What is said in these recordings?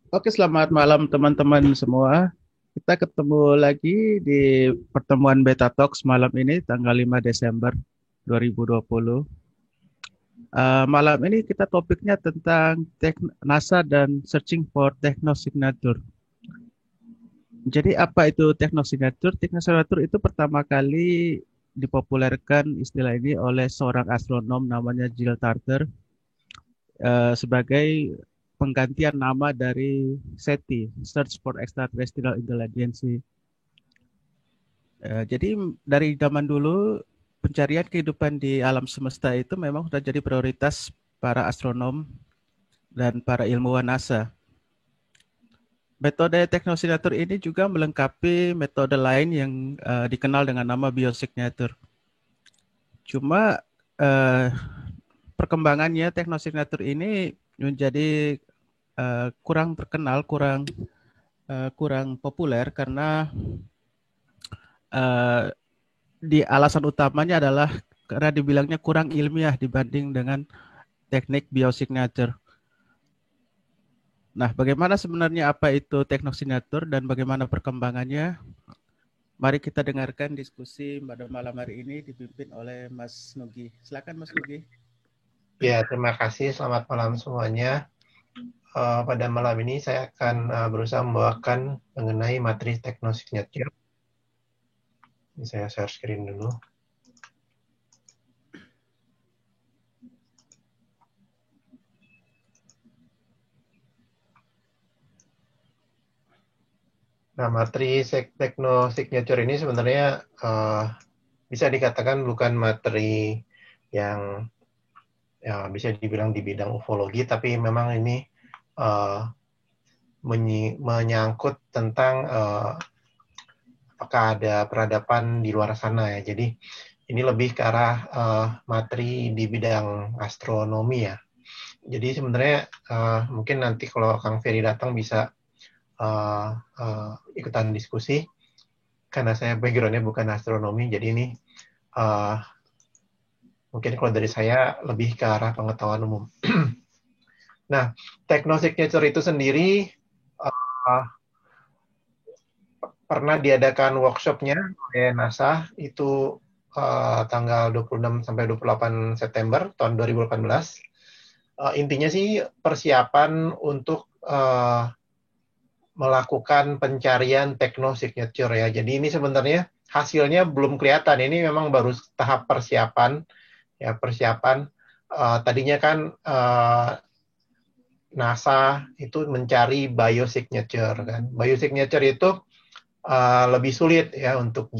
Oke, selamat malam teman-teman semua. Kita ketemu lagi di pertemuan Beta Talks malam ini, tanggal 5 Desember 2020. Malam ini kita topiknya tentang NASA dan searching for technosignature. Jadi apa itu technosignature? Technosignature itu pertama kali dipopulerkan istilah ini oleh seorang astronom namanya Jill Tarter sebagai penggantian nama dari SETI, Search for Extraterrestrial Intelligence. Jadi dari zaman dulu pencarian kehidupan di alam semesta itu memang sudah jadi prioritas para astronom dan para ilmuwan NASA. Metode teknosignature ini juga melengkapi metode lain yang dikenal dengan nama biosignature. Cuma uh, perkembangannya teknosignature ini menjadi kurang terkenal, kurang populer karena uh, di alasan utamanya adalah karena dibilangnya kurang ilmiah dibanding dengan teknik biosignature. Nah, bagaimana sebenarnya apa itu teknosignature dan bagaimana perkembangannya? Mari kita dengarkan diskusi pada malam hari ini dipimpin oleh Mas Nugi. Silakan Mas Nugi. Ya, terima kasih. Selamat malam semuanya. Pada malam ini saya akan berusaha membawakan mengenai materi teknosignature. Ini saya share screen dulu. Nah, materi teknosignature ini sebenarnya bisa dikatakan bukan materi yang bisa dibilang di bidang ufologi, tapi memang ini menyangkut tentang apakah ada peradaban di luar sana ya. Jadi ini lebih ke arah materi di bidang astronomi ya. Jadi sebenarnya mungkin nanti kalau Kang Ferry datang bisa ikutan diskusi karena saya background-nya bukan astronomi. Jadi ini mungkin kalau dari saya lebih ke arah pengetahuan umum. Nah, technosignature itu sendiri pernah diadakan workshopnya oleh NASA itu tanggal 26 sampai 28 September tahun 2018. Intinya sih persiapan untuk melakukan pencarian teknosignature ya. Jadi ini sebenarnya hasilnya belum kelihatan. Ini memang baru tahap persiapan ya, persiapan. Tadinya kan NASA itu mencari biosignature kan. Biosignature itu lebih sulit ya untuk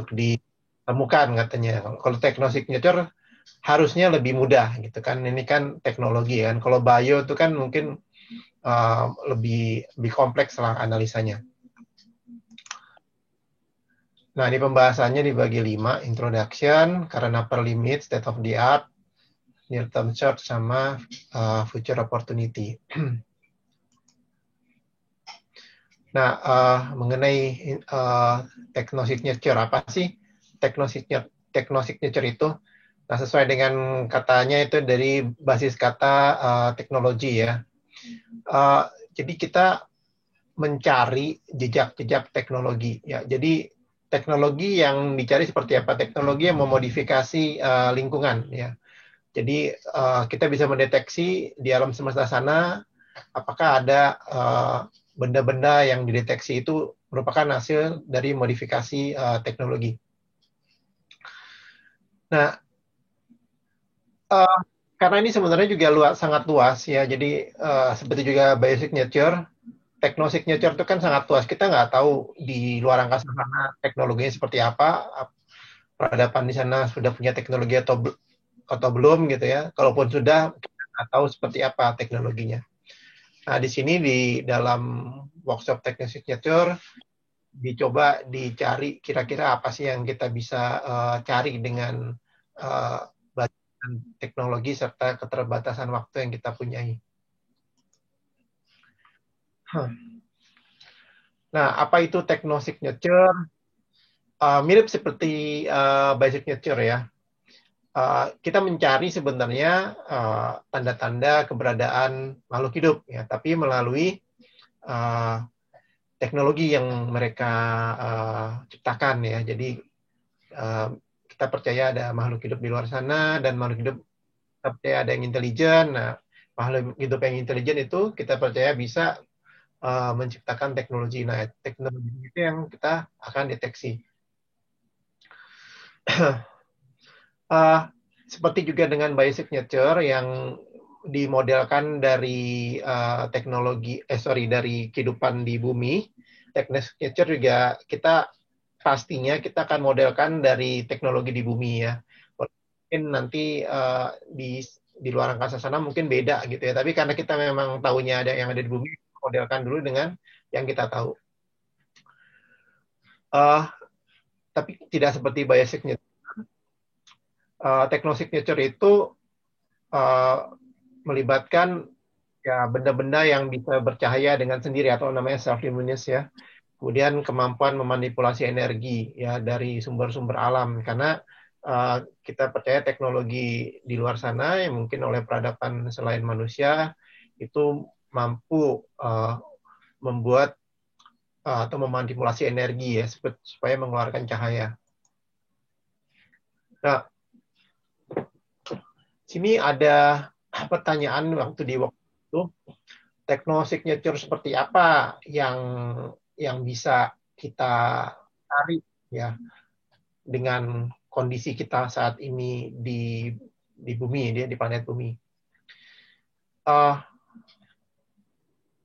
ditemukan katanya. Kalau teknosignature harusnya lebih mudah gitu kan. Ini kan teknologi kan. Kalau bio itu kan mungkin lebih kompleks lah analisanya. Nah, ini pembahasannya dibagi 5, introduction, current upper limit, state of the art, near term search, sama future opportunity. Nah, mengenai technosignature, apa sih technosignature itu? Nah, sesuai dengan katanya itu dari basis kata teknologi ya. Jadi kita mencari jejak-jejak teknologi ya. Jadi teknologi yang dicari seperti apa? Teknologi yang memodifikasi lingkungan ya. Jadi kita bisa mendeteksi di alam semesta sana apakah ada benda-benda yang dideteksi itu merupakan hasil dari modifikasi teknologi. Nah, karena ini sebenarnya juga sangat luas ya. Jadi seperti juga biosignature, teknosignature itu kan sangat luas. Kita nggak tahu di luar angkasa sana teknologinya seperti apa, peradaban di sana sudah punya teknologi atau belum gitu ya. Kalaupun sudah, kita nggak tahu seperti apa teknologinya. Nah, di sini di dalam workshop teknosignature dicoba dicari kira-kira apa sih yang kita bisa cari dengan belajar teknologi serta keterbatasan waktu yang kita punyai. Nah, apa itu technosignature? Mirip seperti biosignature ya. Kita mencari sebenarnya tanda-tanda keberadaan makhluk hidup ya, tapi melalui teknologi yang mereka ciptakan ya. Jadi kita percaya ada makhluk hidup di luar sana, dan makhluk hidup kita percaya ada yang intelijen. Nah, makhluk hidup yang intelijen itu kita percaya bisa menciptakan teknologi. Nah, teknologi itu yang kita akan deteksi. Seperti juga dengan biosignature yang dimodelkan dari dari kehidupan di bumi. Signature juga pastinya kita akan modelkan dari teknologi di bumi ya. Mungkin nanti di luar angkasa sana mungkin beda gitu ya. Tapi karena kita memang tahunya ada yang ada di bumi, modelkan dulu dengan yang kita tahu. Tapi tidak seperti biosignature. Technosignature itu melibatkan ya benda-benda yang bisa bercahaya dengan sendiri atau namanya self-luminous ya. Kemudian kemampuan memanipulasi energi ya dari sumber-sumber alam, karena kita percaya teknologi di luar sana yang mungkin oleh peradaban selain manusia itu mampu membuat atau memanipulasi energi ya supaya mengeluarkan cahaya. Nah, sini ada pertanyaan waktu di waktu itu, teknosignature seperti apa yang bisa kita cari ya dengan kondisi kita saat ini di bumi, di planet bumi.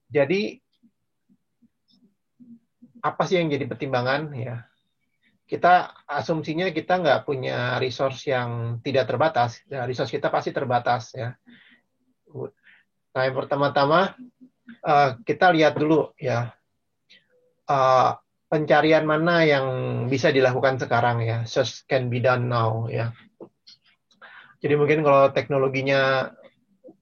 Jadi apa sih yang jadi pertimbangan ya? Kita asumsinya kita nggak punya resource yang tidak terbatas. Ya, resource kita pasti terbatas ya. Nah, yang pertama-tama kita lihat dulu ya pencarian mana yang bisa dilakukan sekarang ya. Search can be done now ya. Jadi mungkin kalau teknologinya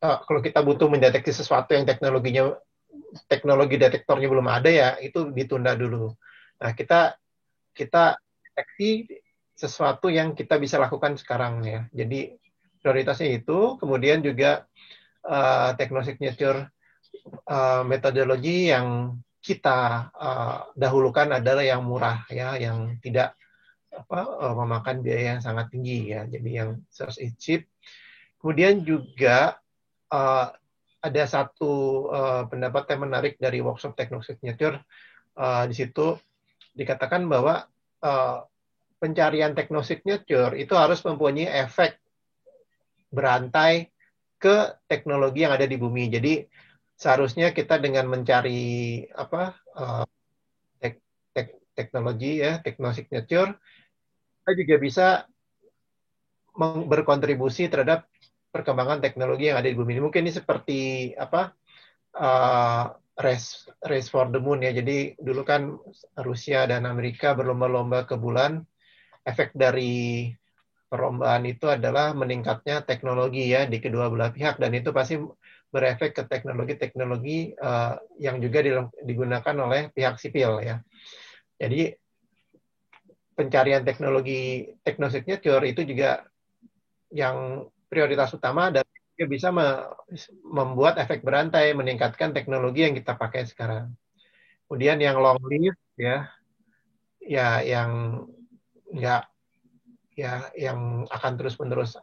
kalau kita butuh mendeteksi sesuatu yang teknologi detektornya belum ada ya, itu ditunda dulu. Nah, kita deteksi sesuatu yang kita bisa lakukan sekarang ya. Jadi prioritasnya itu, kemudian juga technosignature metodologi yang kita dahulukan adalah yang murah ya, yang tidak memakan biaya yang sangat tinggi ya. Jadi yang source is cheap. Kemudian juga ada satu pendapat yang menarik dari workshop technosignature. Di situ dikatakan bahwa pencarian technosignature itu harus mempunyai efek berantai ke teknologi yang ada di bumi. Jadi seharusnya kita dengan mencari teknologi ya, technosignature, kita juga bisa berkontribusi terhadap perkembangan teknologi yang ada di bumi. Mungkin ini seperti race for the moon ya. Jadi dulu kan Rusia dan Amerika berlomba-lomba ke bulan. Efek dari perlombaan itu adalah meningkatnya teknologi ya di kedua belah pihak, dan itu pasti berefek ke teknologi-teknologi yang juga digunakan oleh pihak sipil ya. Jadi pencarian teknologi technosignature itu juga yang prioritas utama, dan juga bisa membuat efek berantai, meningkatkan teknologi yang kita pakai sekarang. Kemudian yang long live ya yang nggak ya yang akan terus-menerus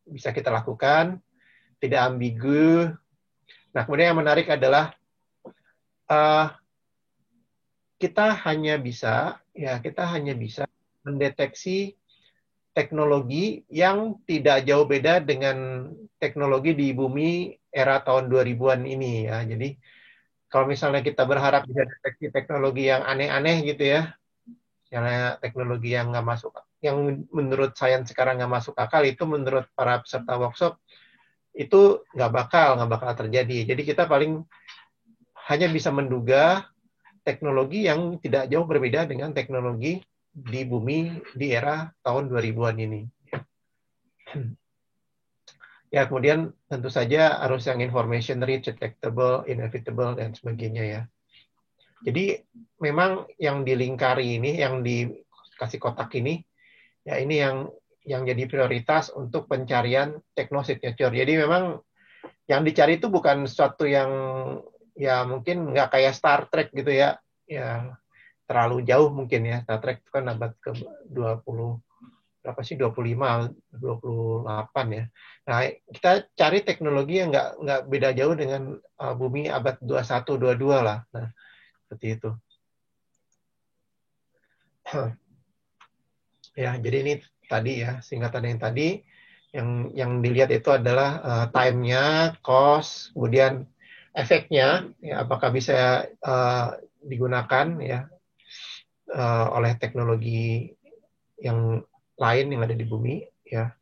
bisa kita lakukan, tidak ambigu. Nah, kemudian yang menarik adalah kita hanya bisa mendeteksi teknologi yang tidak jauh beda dengan teknologi di bumi era tahun 2000-an ini ya. Jadi kalau misalnya kita berharap bisa deteksi teknologi yang aneh-aneh gitu ya, karena teknologi yang nggak masuk, yang menurut sains sekarang nggak masuk akal, itu menurut para peserta workshop itu nggak bakal terjadi. Jadi kita paling hanya bisa menduga teknologi yang tidak jauh berbeda dengan teknologi di bumi di era tahun 2000-an ini. Ya, kemudian tentu saja harus yang information rich, detectable, inevitable, dan sebagainya ya. Jadi memang yang dilingkari ini, yang dikasih kotak ini, ya ini yang jadi prioritas untuk pencarian technosignature. Jadi memang yang dicari itu bukan sesuatu yang ya mungkin nggak kayak Star Trek gitu ya. Ya terlalu jauh mungkin ya. Star Trek itu kan abad ke 20 berapa sih 25 28 ya. Nah, kita cari teknologi yang nggak beda jauh dengan bumi abad 21 22 lah. Nah, seperti itu. Ya, jadi ini tadi ya, singkatan yang tadi yang dilihat itu adalah time-nya, cost, kemudian efeknya, ya, apakah bisa digunakan ya oleh teknologi yang lain yang ada di bumi ya.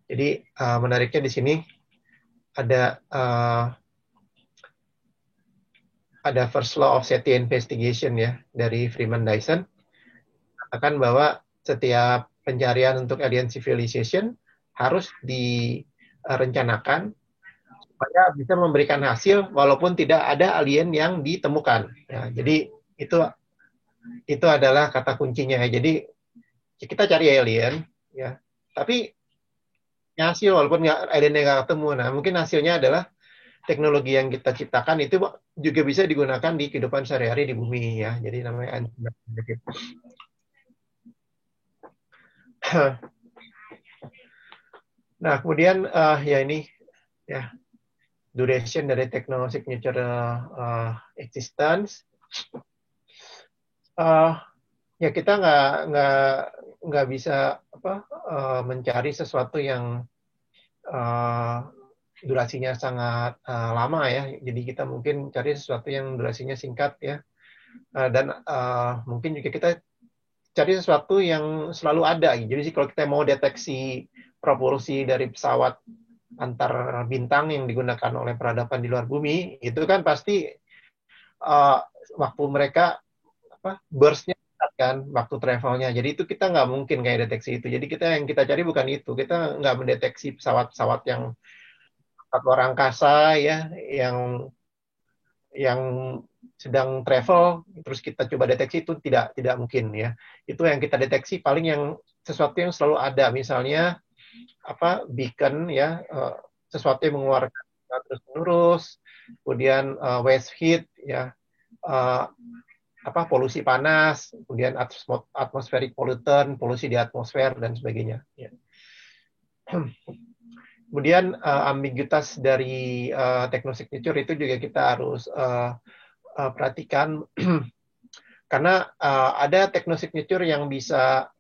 Jadi menariknya di sini ada ada first law of safety investigation ya dari Freeman Dyson, katakan bahwa setiap pencarian untuk alien civilization harus direncanakan supaya bisa memberikan hasil walaupun tidak ada alien yang ditemukan. Ya, jadi itu adalah kata kuncinya. Jadi kita cari alien, ya, tapi hasil walaupun aliennya nggak ketemu. Nah, mungkin hasilnya adalah teknologi yang kita ciptakan itu juga bisa digunakan di kehidupan sehari-hari di bumi ya. Jadi namanya anti-gravitative. Nah, kemudian ya ini ya duration dari techno signature existence. Ya kita nggak bisa mencari sesuatu yang durasinya sangat lama ya. Jadi kita mungkin cari sesuatu yang durasinya singkat ya. Dan mungkin juga kita cari sesuatu yang selalu ada. Jadi sih kalau kita mau deteksi propulsi dari pesawat antar bintang yang digunakan oleh peradaban di luar bumi, itu kan pasti waktu mereka burst-nya kan, waktu travelnya. Jadi itu kita nggak mungkin kayak deteksi itu. Jadi yang kita cari bukan itu. Kita nggak mendeteksi pesawat-pesawat yang luar angkasa ya, yang sedang travel terus kita coba deteksi itu tidak mungkin ya. Itu yang kita deteksi paling yang sesuatu yang selalu ada, misalnya beacon ya, sesuatu yang mengeluarkan terus menerus, kemudian waste heat ya, polusi panas, kemudian atmospheric pollutant, polusi di atmosfer dan sebagainya ya. Kemudian ambiguitas dari technosignature itu juga kita harus perhatikan karena ada technosignature yang bisa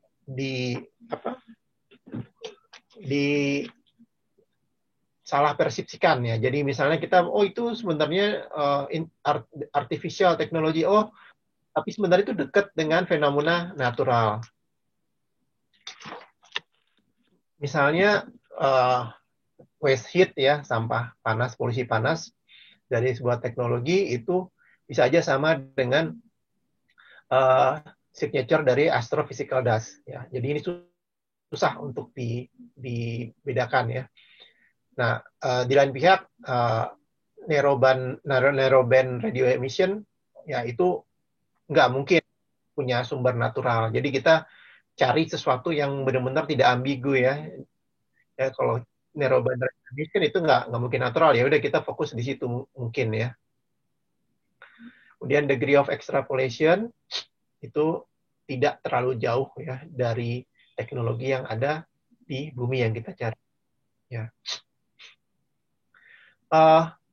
salah persepsikan ya. Jadi misalnya kita itu sebenarnya artificial teknologi, tapi sebenarnya itu dekat dengan fenomena natural. Misalnya waste heat ya, sampah panas, polusi panas dari sebuah teknologi itu bisa aja sama dengan signature dari astrophysical dust ya. Jadi ini susah untuk dibedakan ya. Nah, di lain pihak narrowband radio emission ya itu nggak mungkin punya sumber natural. Jadi kita cari sesuatu yang benar-benar tidak ambigu ya. Ya kalau narrowband radio emission itu nggak mungkin natural, ya udah kita fokus di situ mungkin ya. Kemudian degree of extrapolation itu tidak terlalu jauh ya dari teknologi yang ada di bumi yang kita cari. Ya,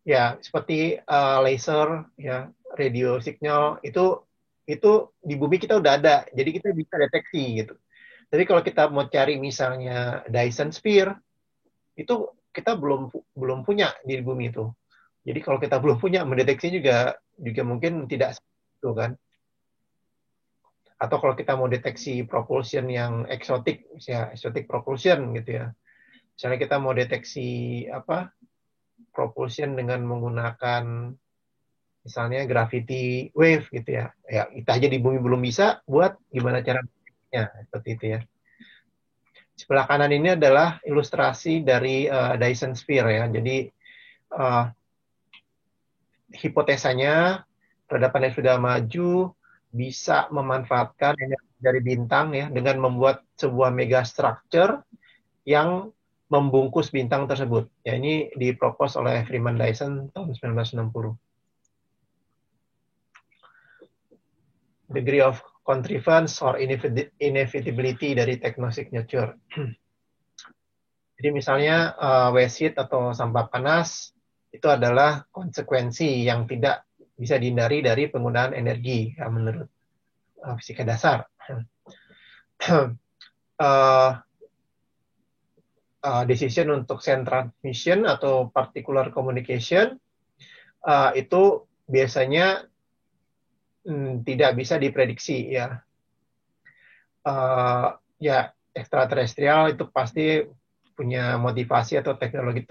ya seperti laser, ya radio signal itu di bumi kita udah ada, jadi kita bisa deteksi gitu. Tapi kalau kita mau cari misalnya Dyson Sphere, itu kita belum punya di bumi itu. Jadi kalau kita belum punya, mendeteksi juga mungkin tidak itu kan. Atau kalau kita mau deteksi propulsion yang eksotik, ya exotic propulsion gitu ya. Misalnya kita mau deteksi propulsion dengan menggunakan misalnya gravity wave gitu ya. Ya kita aja di bumi belum bisa, buat gimana cara seperti itu ya. Sebelah kanan ini adalah ilustrasi dari Dyson Sphere ya. Jadi hipotesanya peradaban yang sudah maju bisa memanfaatkan energi dari bintang ya dengan membuat sebuah megastructure yang membungkus bintang tersebut. Ya, ini dipropos oleh Freeman Dyson tahun 1960. Degree of contrivance or inevitability dari technosignature. Jadi misalnya waste heat atau sampah panas itu adalah konsekuensi yang tidak bisa dihindari dari penggunaan energi ya, menurut fisika dasar. Decision untuk send transmission atau particular communication itu biasanya tidak bisa diprediksi ya. Ya ekstraterestrial itu pasti punya motivasi atau teknologi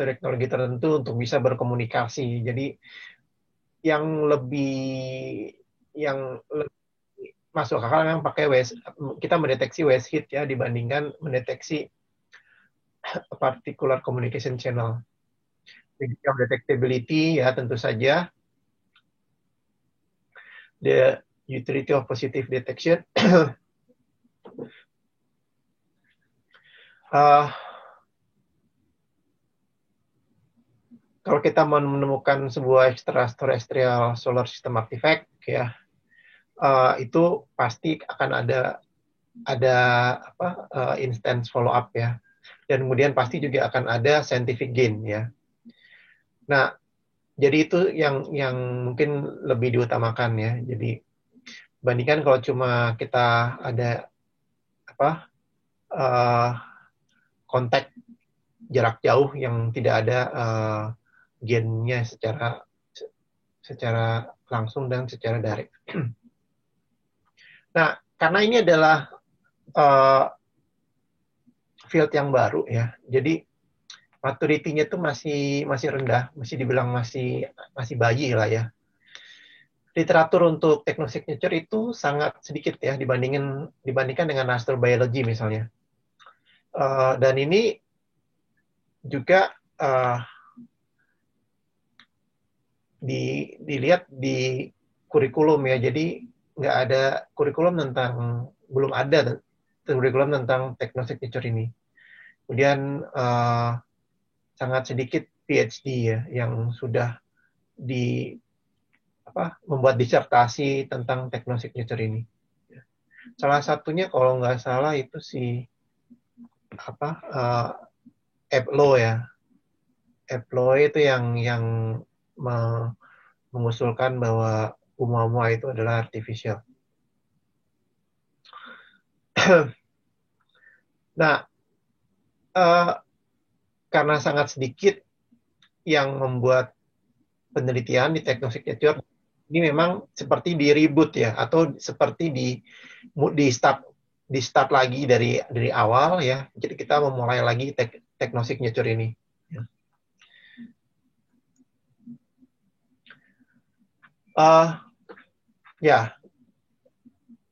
tertentu untuk bisa berkomunikasi. Jadi yang lebih masuk akal memang pakai kita mendeteksi waste heat ya dibandingkan mendeteksi particular communication channel. Degree of detectability ya tentu saja the utility of positive detection. Kalau kita menemukan sebuah extraterrestrial solar system artifact ya itu pasti akan ada instance follow up ya, dan kemudian pasti juga akan ada scientific gain ya. Nah, jadi itu yang mungkin lebih diutamakan ya. Jadi bandingkan kalau cuma kita ada kontak jarak jauh yang tidak ada gainnya secara langsung dan secara direct. Nah, karena ini adalah field yang baru ya, jadi maturity-nya itu masih rendah, masih dibilang masih bayi lah ya. Literatur untuk technosignature itu sangat sedikit ya dibandingkan dengan astrobiology misalnya. Dan ini juga dilihat di kurikulum ya, jadi nggak ada kurikulum belum ada kurikulum tentang technosignature ini. Kemudian sangat sedikit PhD ya yang sudah membuat disertasi tentang technosignature ini. Salah satunya kalau nggak salah itu Eplo ya. Eplo itu yang mengusulkan bahwa Oumuamua itu adalah artificial. Nah, karena sangat sedikit yang membuat penelitian di technosignature ini memang seperti di reboot ya, atau seperti di start lagi dari awal ya. Jadi kita memulai lagi technosignature ini.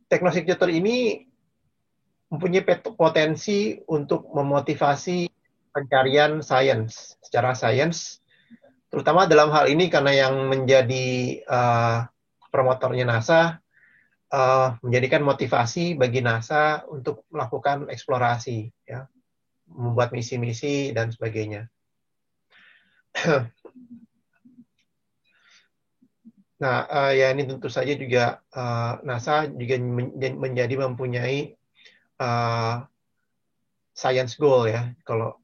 Technosignature ini mempunyai potensi untuk memotivasi pencarian sains secara sains, terutama dalam hal ini karena yang menjadi promotornya NASA menjadikan motivasi bagi NASA untuk melakukan eksplorasi, ya, membuat misi-misi dan sebagainya. Nah, ya ini tentu saja juga NASA juga menjadi mempunyai science goal ya, kalau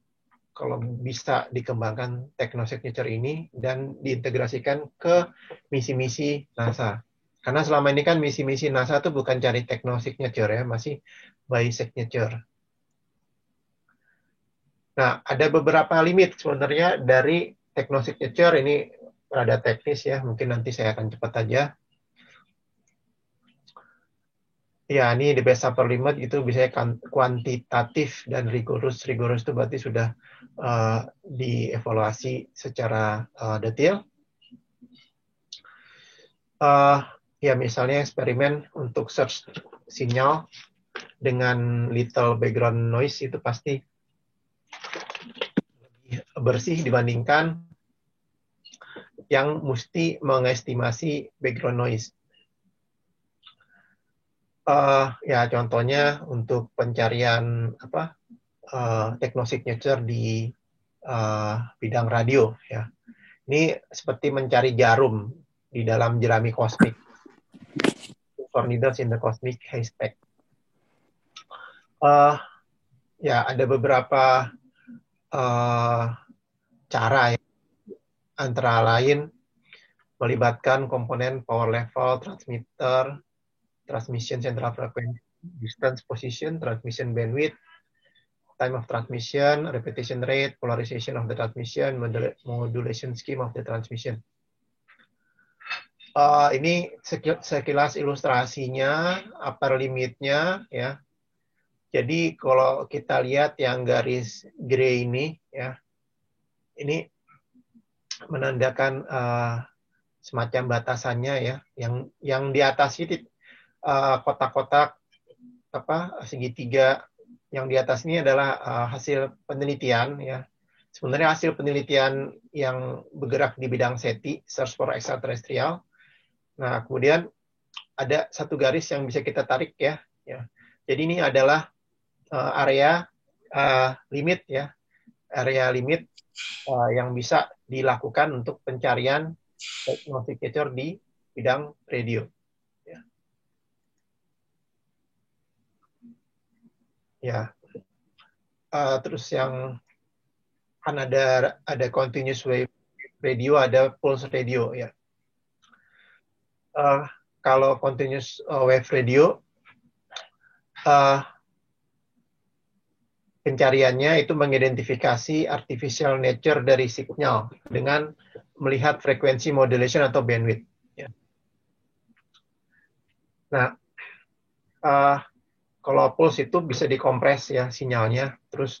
bisa dikembangkan technosignature ini dan diintegrasikan ke misi-misi NASA. Karena selama ini kan misi-misi NASA itu bukan cari technosignature ya, masih by signature. Nah, ada beberapa limit sebenarnya dari technosignature, ini rada teknis ya, mungkin nanti saya akan cepat aja. Ya, ini the best upper limit itu bisa kuantitatif dan rigorous. Rigorous itu berarti sudah dievaluasi secara detail. Ya, misalnya eksperimen untuk search sinyal dengan little background noise itu pasti lebih bersih dibandingkan yang mesti mengestimasi background noise. Ya contohnya untuk pencarian technosignature di bidang radio ya. Ini seperti mencari jarum di dalam jerami kosmik. For needles in the cosmic haystack. Ya, ada beberapa cara ya. Antara lain melibatkan komponen power level, transmitter, transmission central frequency, distance position, transmission bandwidth, time of transmission, repetition rate, polarization of the transmission, modulation scheme of the transmission. Ini sekilas ilustrasinya, upper limitnya, ya. Jadi kalau kita lihat yang garis grey ini, ya, ini menandakan semacam batasannya, ya. Yang di atas ini kotak-kotak segitiga. Yang di atas ini adalah hasil penelitian, ya. Sebenarnya hasil penelitian yang bergerak di bidang SETI, Search for Extraterrestrial. Nah, kemudian ada satu garis yang bisa kita tarik, ya. Jadi ini adalah area limit, ya, area limit yang bisa dilakukan untuk pencarian signature di bidang radio. Ya. Terus yang kan ada continuous wave radio, ada pulse radio, ya. Kalau continuous wave radio, pencariannya itu mengidentifikasi artificial nature dari signal dengan melihat frekuensi modulation atau bandwidth. Ya. Nah, kalau pulse itu bisa dikompres, ya, sinyalnya, terus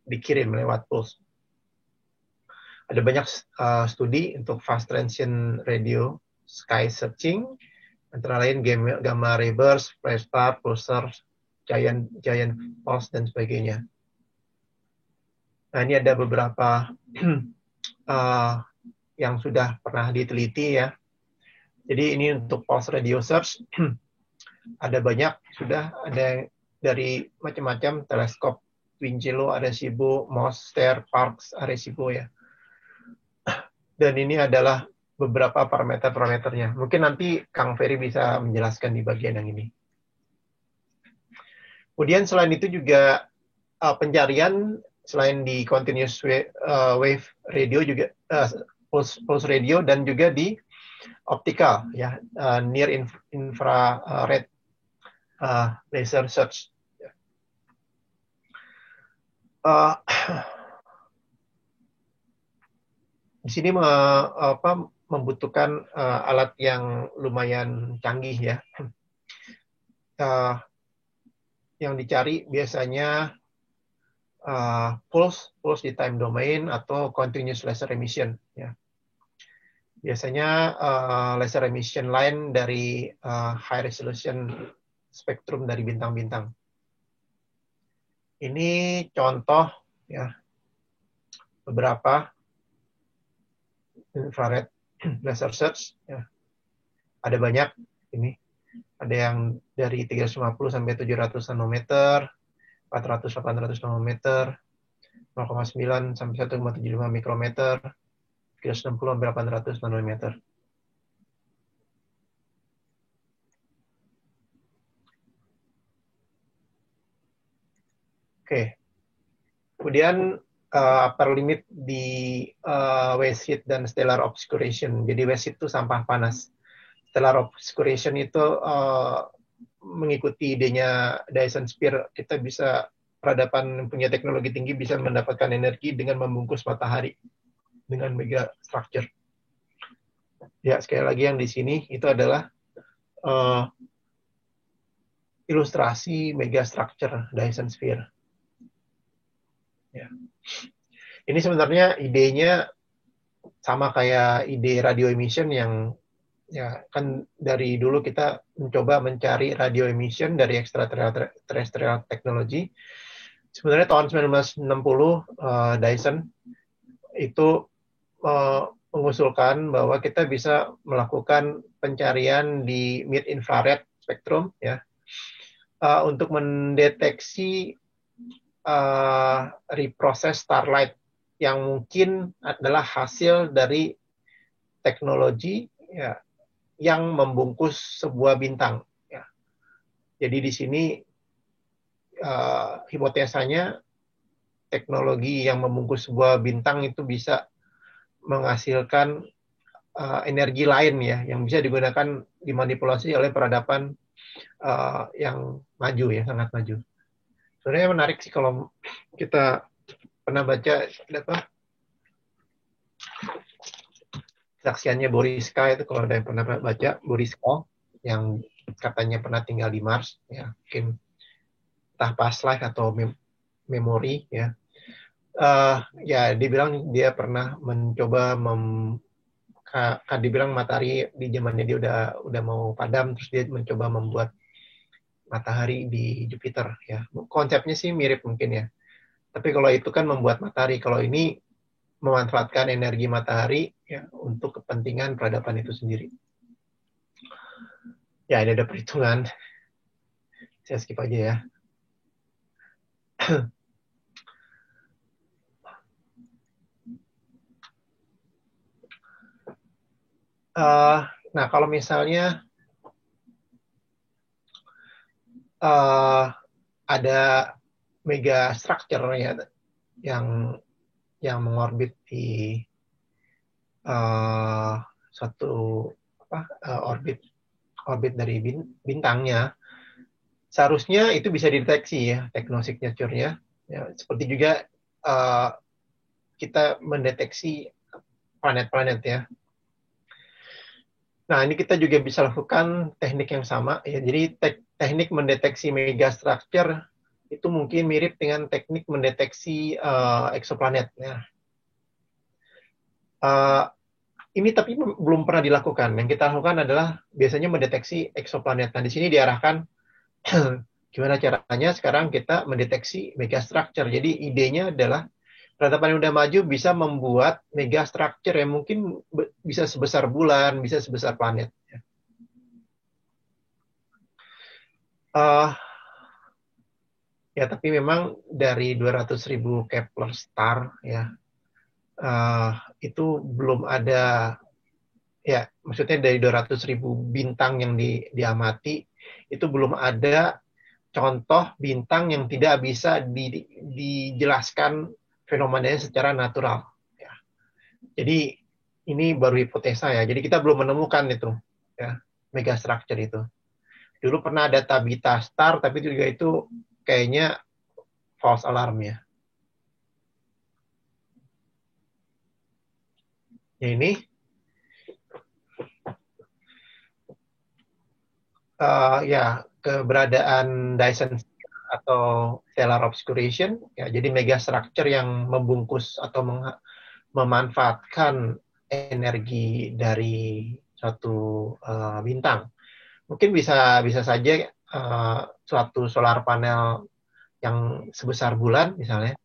dikirim lewat pulse. Ada banyak studi untuk fast transient radio sky searching, antara lain gamma reverse, flashstar, pulsar, giant pulse, dan sebagainya. Nah, ini ada beberapa yang sudah pernah diteliti, ya. Jadi ini untuk pulse radio search ada banyak, sudah ada dari macam-macam teleskop, Winslow, Arecibo, Moster, Parkes, Arecibo, ya. Dan ini adalah beberapa parameter-parameternya. Mungkin nanti Kang Ferry bisa menjelaskan di bagian yang ini. Kemudian selain itu juga pencarian selain di continuous wave radio juga pulse radio, dan juga di optical, ya, near infrared laser search. Di sini membutuhkan alat yang lumayan canggih, ya. Yang dicari biasanya pulse di time domain atau continuous laser emission, ya. Biasanya laser emission line dari high resolution spektrum dari bintang-bintang. Ini contoh, ya, beberapa infrared laser search, ya. Ada banyak ini. Ada yang dari 350 sampai 700 nanometer, 400-800 nanometer, 0,9 sampai 1,75 mikrometer, 360 sampai 800 nanometer. Oke. Kemudian upper limit di waste heat dan stellar obscuration. Jadi waste heat itu sampah panas. Stellar obscuration itu mengikuti idenya Dyson Sphere. Kita bisa, peradaban punya teknologi tinggi bisa mendapatkan energi dengan membungkus matahari dengan mega structure. Ya, sekali lagi yang di sini itu adalah ilustrasi mega structure Dyson Sphere. Ya. Ini sebenarnya idenya sama kayak ide radio emission yang, ya, kan dari dulu kita mencoba mencari radio emission dari extraterrestrial technology. Sebenarnya tahun 1960 Dyson itu mengusulkan bahwa kita bisa melakukan pencarian di mid infrared spektrum, ya, untuk mendeteksi reproses starlight yang mungkin adalah hasil dari teknologi ya, yang membungkus sebuah bintang. Ya. Jadi di sini hipotesanya teknologi yang membungkus sebuah bintang itu bisa menghasilkan energi lain ya, yang bisa digunakan dimanipulasi oleh peradaban yang maju ya, sangat maju. Sebenarnya menarik sih kalau kita pernah baca apa saksiannya Boriska itu, kalau ada yang pernah baca Boriska yang katanya pernah tinggal di Mars ya, mungkin entah past life atau memori ya. Ya dibilang dia pernah mencoba kan dibilang matahari di zamannya dia udah mau padam, terus dia mencoba membuat matahari di Jupiter ya. Konsepnya sih mirip mungkin ya. Tapi kalau itu kan membuat matahari, kalau ini memanfaatkan energi matahari ya untuk kepentingan peradaban itu sendiri. Ya, ini ada perhitungan. Saya skip aja ya. Nah, kalau misalnya ada mega structure ya yang mengorbit di suatu orbit dari bintangnya, seharusnya itu bisa dideteksi ya teknosignature-nya. Ya, seperti juga kita mendeteksi planet-planet ya. Nah, ini kita juga bisa lakukan teknik yang sama ya. Jadi teknik mendeteksi megastructure itu mungkin mirip dengan teknik mendeteksi eksoplanet ya. Ini tapi belum pernah dilakukan. Yang kita lakukan adalah biasanya mendeteksi eksoplanet. Nah, di sini diarahkan gimana caranya sekarang kita mendeteksi megastructure. Jadi idenya adalah peradaban yang udah maju bisa membuat megastructure yang mungkin bisa sebesar bulan, bisa sebesar planet. Ya, tapi memang dari 200.000 Kepler star ya, itu belum ada ya, maksudnya dari 200.000 bintang yang diamati itu belum ada contoh bintang yang tidak bisa dijelaskan fenomenanya secara natural. Ya. Jadi ini baru hipotesa ya. Jadi kita belum menemukan itu ya, megastructure itu. Dulu pernah ada Tabitha Star, tapi juga itu kayaknya false alarm ya. Ya ini ya keberadaan Dyson atau stellar obscuration ya, jadi megastructure yang membungkus atau memanfaatkan energi dari suatu bintang. Mungkin bisa saja suatu solar panel yang sebesar bulan misalnya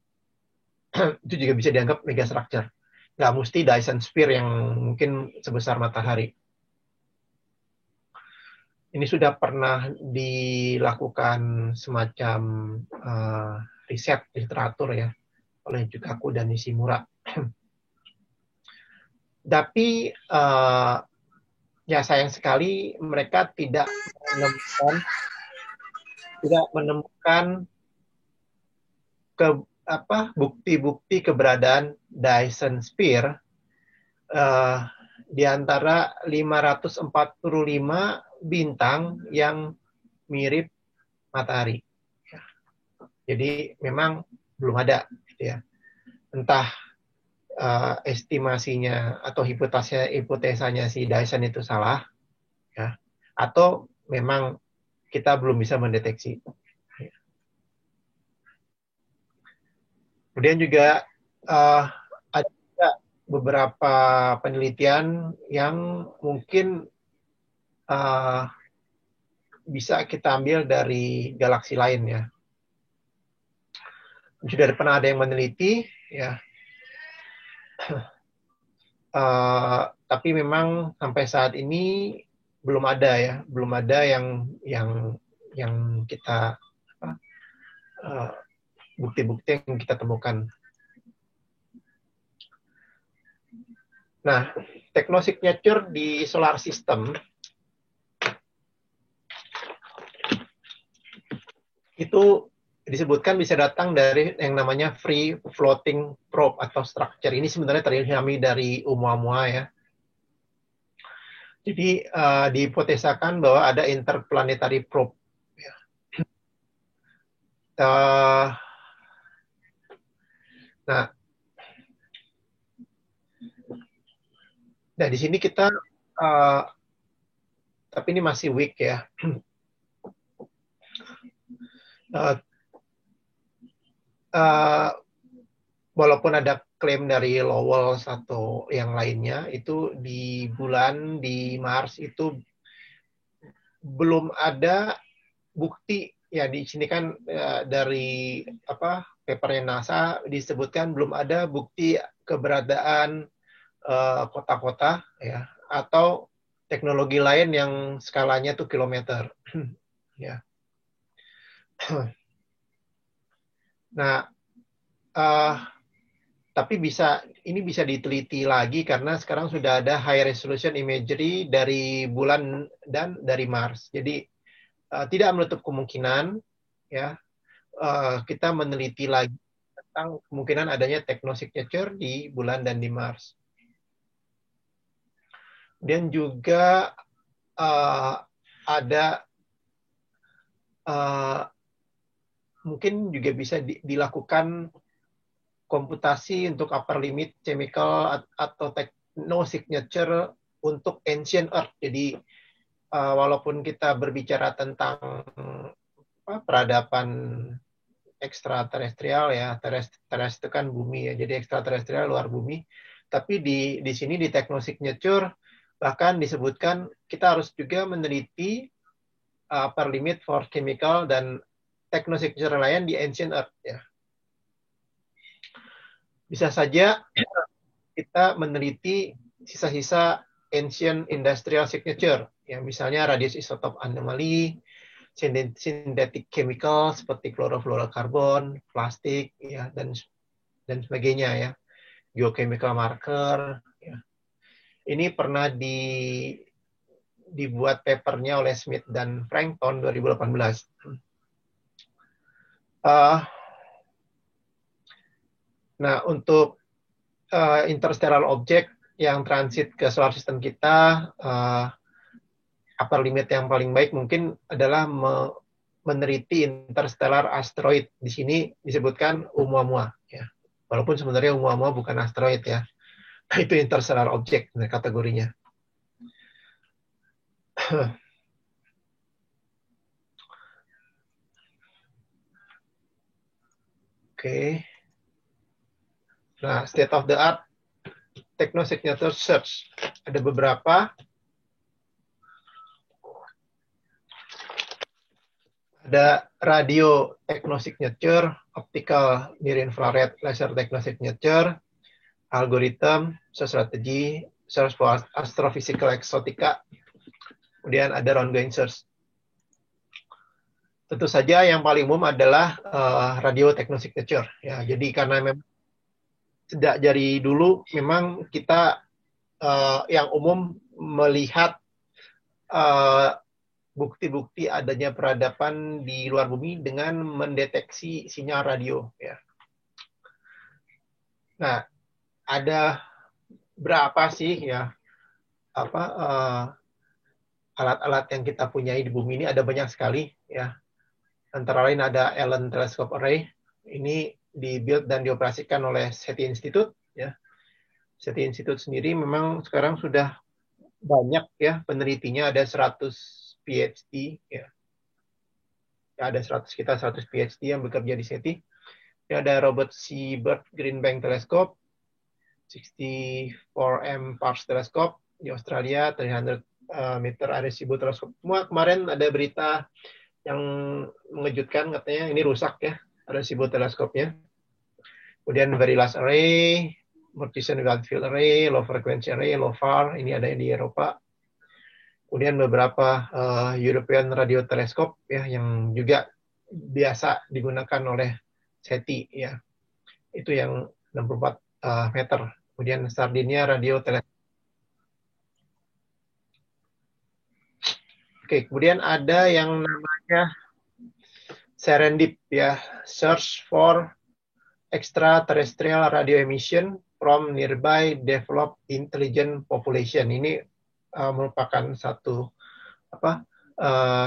itu juga bisa dianggap megastructure. Nggak mesti Dyson Sphere yang mungkin sebesar matahari. Ini sudah pernah dilakukan semacam riset literatur ya oleh Jukaku dan Nishimura. Tapi ya sayang sekali mereka tidak menemukan bukti-bukti keberadaan Dyson Sphere di antara 545 bintang yang mirip matahari. Jadi memang belum ada, gitu ya. Entah estimasinya atau hipotesanya si Dyson itu salah, ya, atau memang kita belum bisa mendeteksi. Kemudian juga ada beberapa penelitian yang mungkin bisa kita ambil dari galaksi lain ya. Sudah pernah ada yang meneliti ya, tapi memang sampai saat ini belum ada yang kita bukti-bukti yang kita temukan. Nah, technosignature di solar system itu disebutkan bisa datang dari yang namanya free floating probe atau structure. Ini sebenarnya terilhami dari Oumuamua ya. Jadi dihipotesakan bahwa ada interplanetary probe. Nah, di sini kita, tapi ini masih weak ya. Walaupun ada klaim dari Lowell atau yang lainnya, itu di bulan, di Mars itu belum ada bukti. Ya di sini kan dari papernya NASA disebutkan belum ada bukti keberadaan kota-kota ya atau teknologi lain yang skalanya tuh kilometer. Ya. Nah, tapi ini bisa diteliti lagi karena sekarang sudah ada high resolution imagery dari bulan dan dari Mars. Jadi tidak menutup kemungkinan ya kita meneliti lagi tentang kemungkinan adanya technosignature di bulan dan di Mars. Dan juga ada mungkin juga bisa dilakukan komputasi untuk upper limit chemical atau technosignature untuk ancient Earth. Jadi walaupun kita berbicara tentang peradaban ekstraterestrial ya, teres itu kan bumi ya, jadi ekstraterestrial luar bumi. Tapi di sini di technosignature bahkan disebutkan kita harus juga meneliti upper limit for chemical dan technosignature lain di ancient Earth ya. Bisa saja kita meneliti sisa-sisa ancient industrial signature, ya misalnya radius isotop anomaly, synthetic chemical seperti klorofluorokarbon, plastik, ya dan sebagainya ya, geochemical marker. Ya. Ini pernah dibuat papernya oleh Smith dan Frank tahun 2018. Nah, untuk interstellar object yang transit ke solar system kita, upper limit yang paling baik mungkin adalah meneliti interstellar asteroid. Di sini disebutkan Oumuamua. Ya. Walaupun sebenarnya Oumuamua bukan asteroid ya. Itu interstellar object kategorinya. Oke. Nah, state of the art technosignature search. Ada beberapa. Ada radio technosignature, optical near infrared laser technosignature, algorithm, search strategy, search for astrophysical exotica. Kemudian ada round-going search. Tentu saja yang paling umum adalah radio technosignature. Ya, jadi karena memang sejak dari dulu memang kita yang umum melihat bukti-bukti adanya peradaban di luar bumi dengan mendeteksi sinyal radio. Ya. Nah, ada berapa sih ya alat-alat yang kita punyai di bumi ini? Ada banyak sekali ya. Antara lain ada Allen Telescope Array. Ini dibuild dan dioperasikan oleh SETI Institute. Ya. SETI Institute sendiri memang sekarang sudah banyak ya penelitinya, ada 100 PhD. Ya. Ada sekitar 100 PhD yang bekerja di SETI. Ini ada Robert C. Byrd Green Bank Telescope, 64M Parkes Telescope di Australia, 300 meter Arecibo Telescope. Semua kemarin ada berita yang mengejutkan, katanya ini rusak ya, Arecibo Teleskopnya. Kemudian Very Large Array, Murchison Wide Field Array, Low Frequency Array, LOFAR, ini ada di Eropa. Kemudian beberapa European Radio Telescope ya, yang juga biasa digunakan oleh SETI ya. Itu yang 64 meter. Kemudian Sardinia Radio Teleskop. Oke, kemudian ada yang namanya Serendip ya, Search for Extraterrestrial Radio Emission from Nearby Developed Intelligent Population. Ini merupakan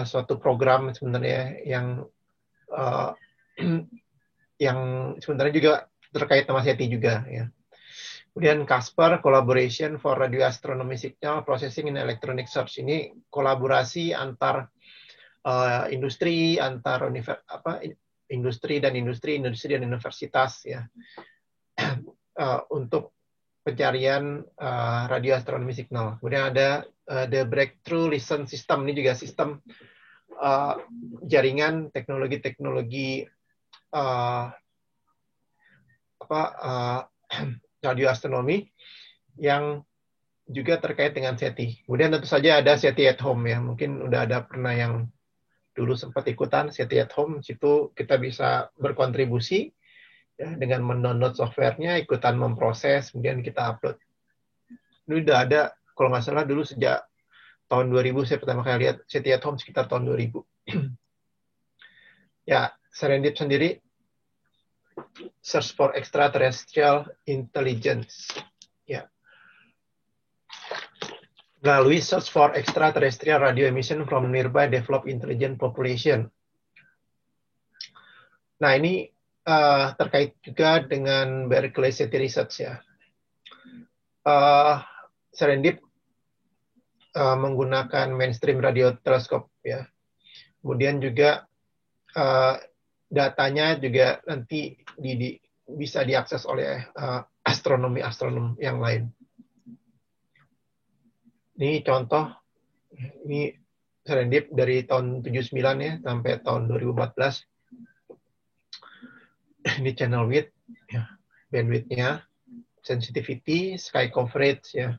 suatu program sebenarnya yang yang sebenarnya juga terkait sama SETI juga ya. Kemudian CASPER, Collaboration for Radio Astronomy Signal Processing in Electronic Search. Ini kolaborasi antar industri, industri dan universitas ya, untuk pencarian radio astronomi signal. Kemudian ada the Breakthrough Listen System. Ini juga sistem jaringan teknologi-teknologi radio astronomi yang juga terkait dengan SETI. Kemudian tentu saja ada SETI at Home ya. Mungkin udah ada pernah yang dulu sempat ikutan SETI at Home. Situ kita bisa berkontribusi ya, dengan mendownload softwarenya, ikutan memproses, kemudian kita upload. Ini udah ada, kalau nggak salah dulu sejak tahun 2000 saya pertama kali lihat SETI at Home sekitar tahun 2000. Ya, Serendip sendiri Search for Extraterrestrial Intelligence. Ya. Melalui Search for Extraterrestrial Radio Emission from Nearby Developed Intelligent Population. Nah, ini terkait juga dengan Berkeley SETI Research ya. Serendip menggunakan mainstream radio teleskop ya. Kemudian juga datanya juga nanti bisa diakses oleh astronom yang lain. Ini contoh, ini Serendip dari tahun 79 ya sampai tahun 2014. Ini channel width, ya, bandwidth-nya, sensitivity, sky coverage ya.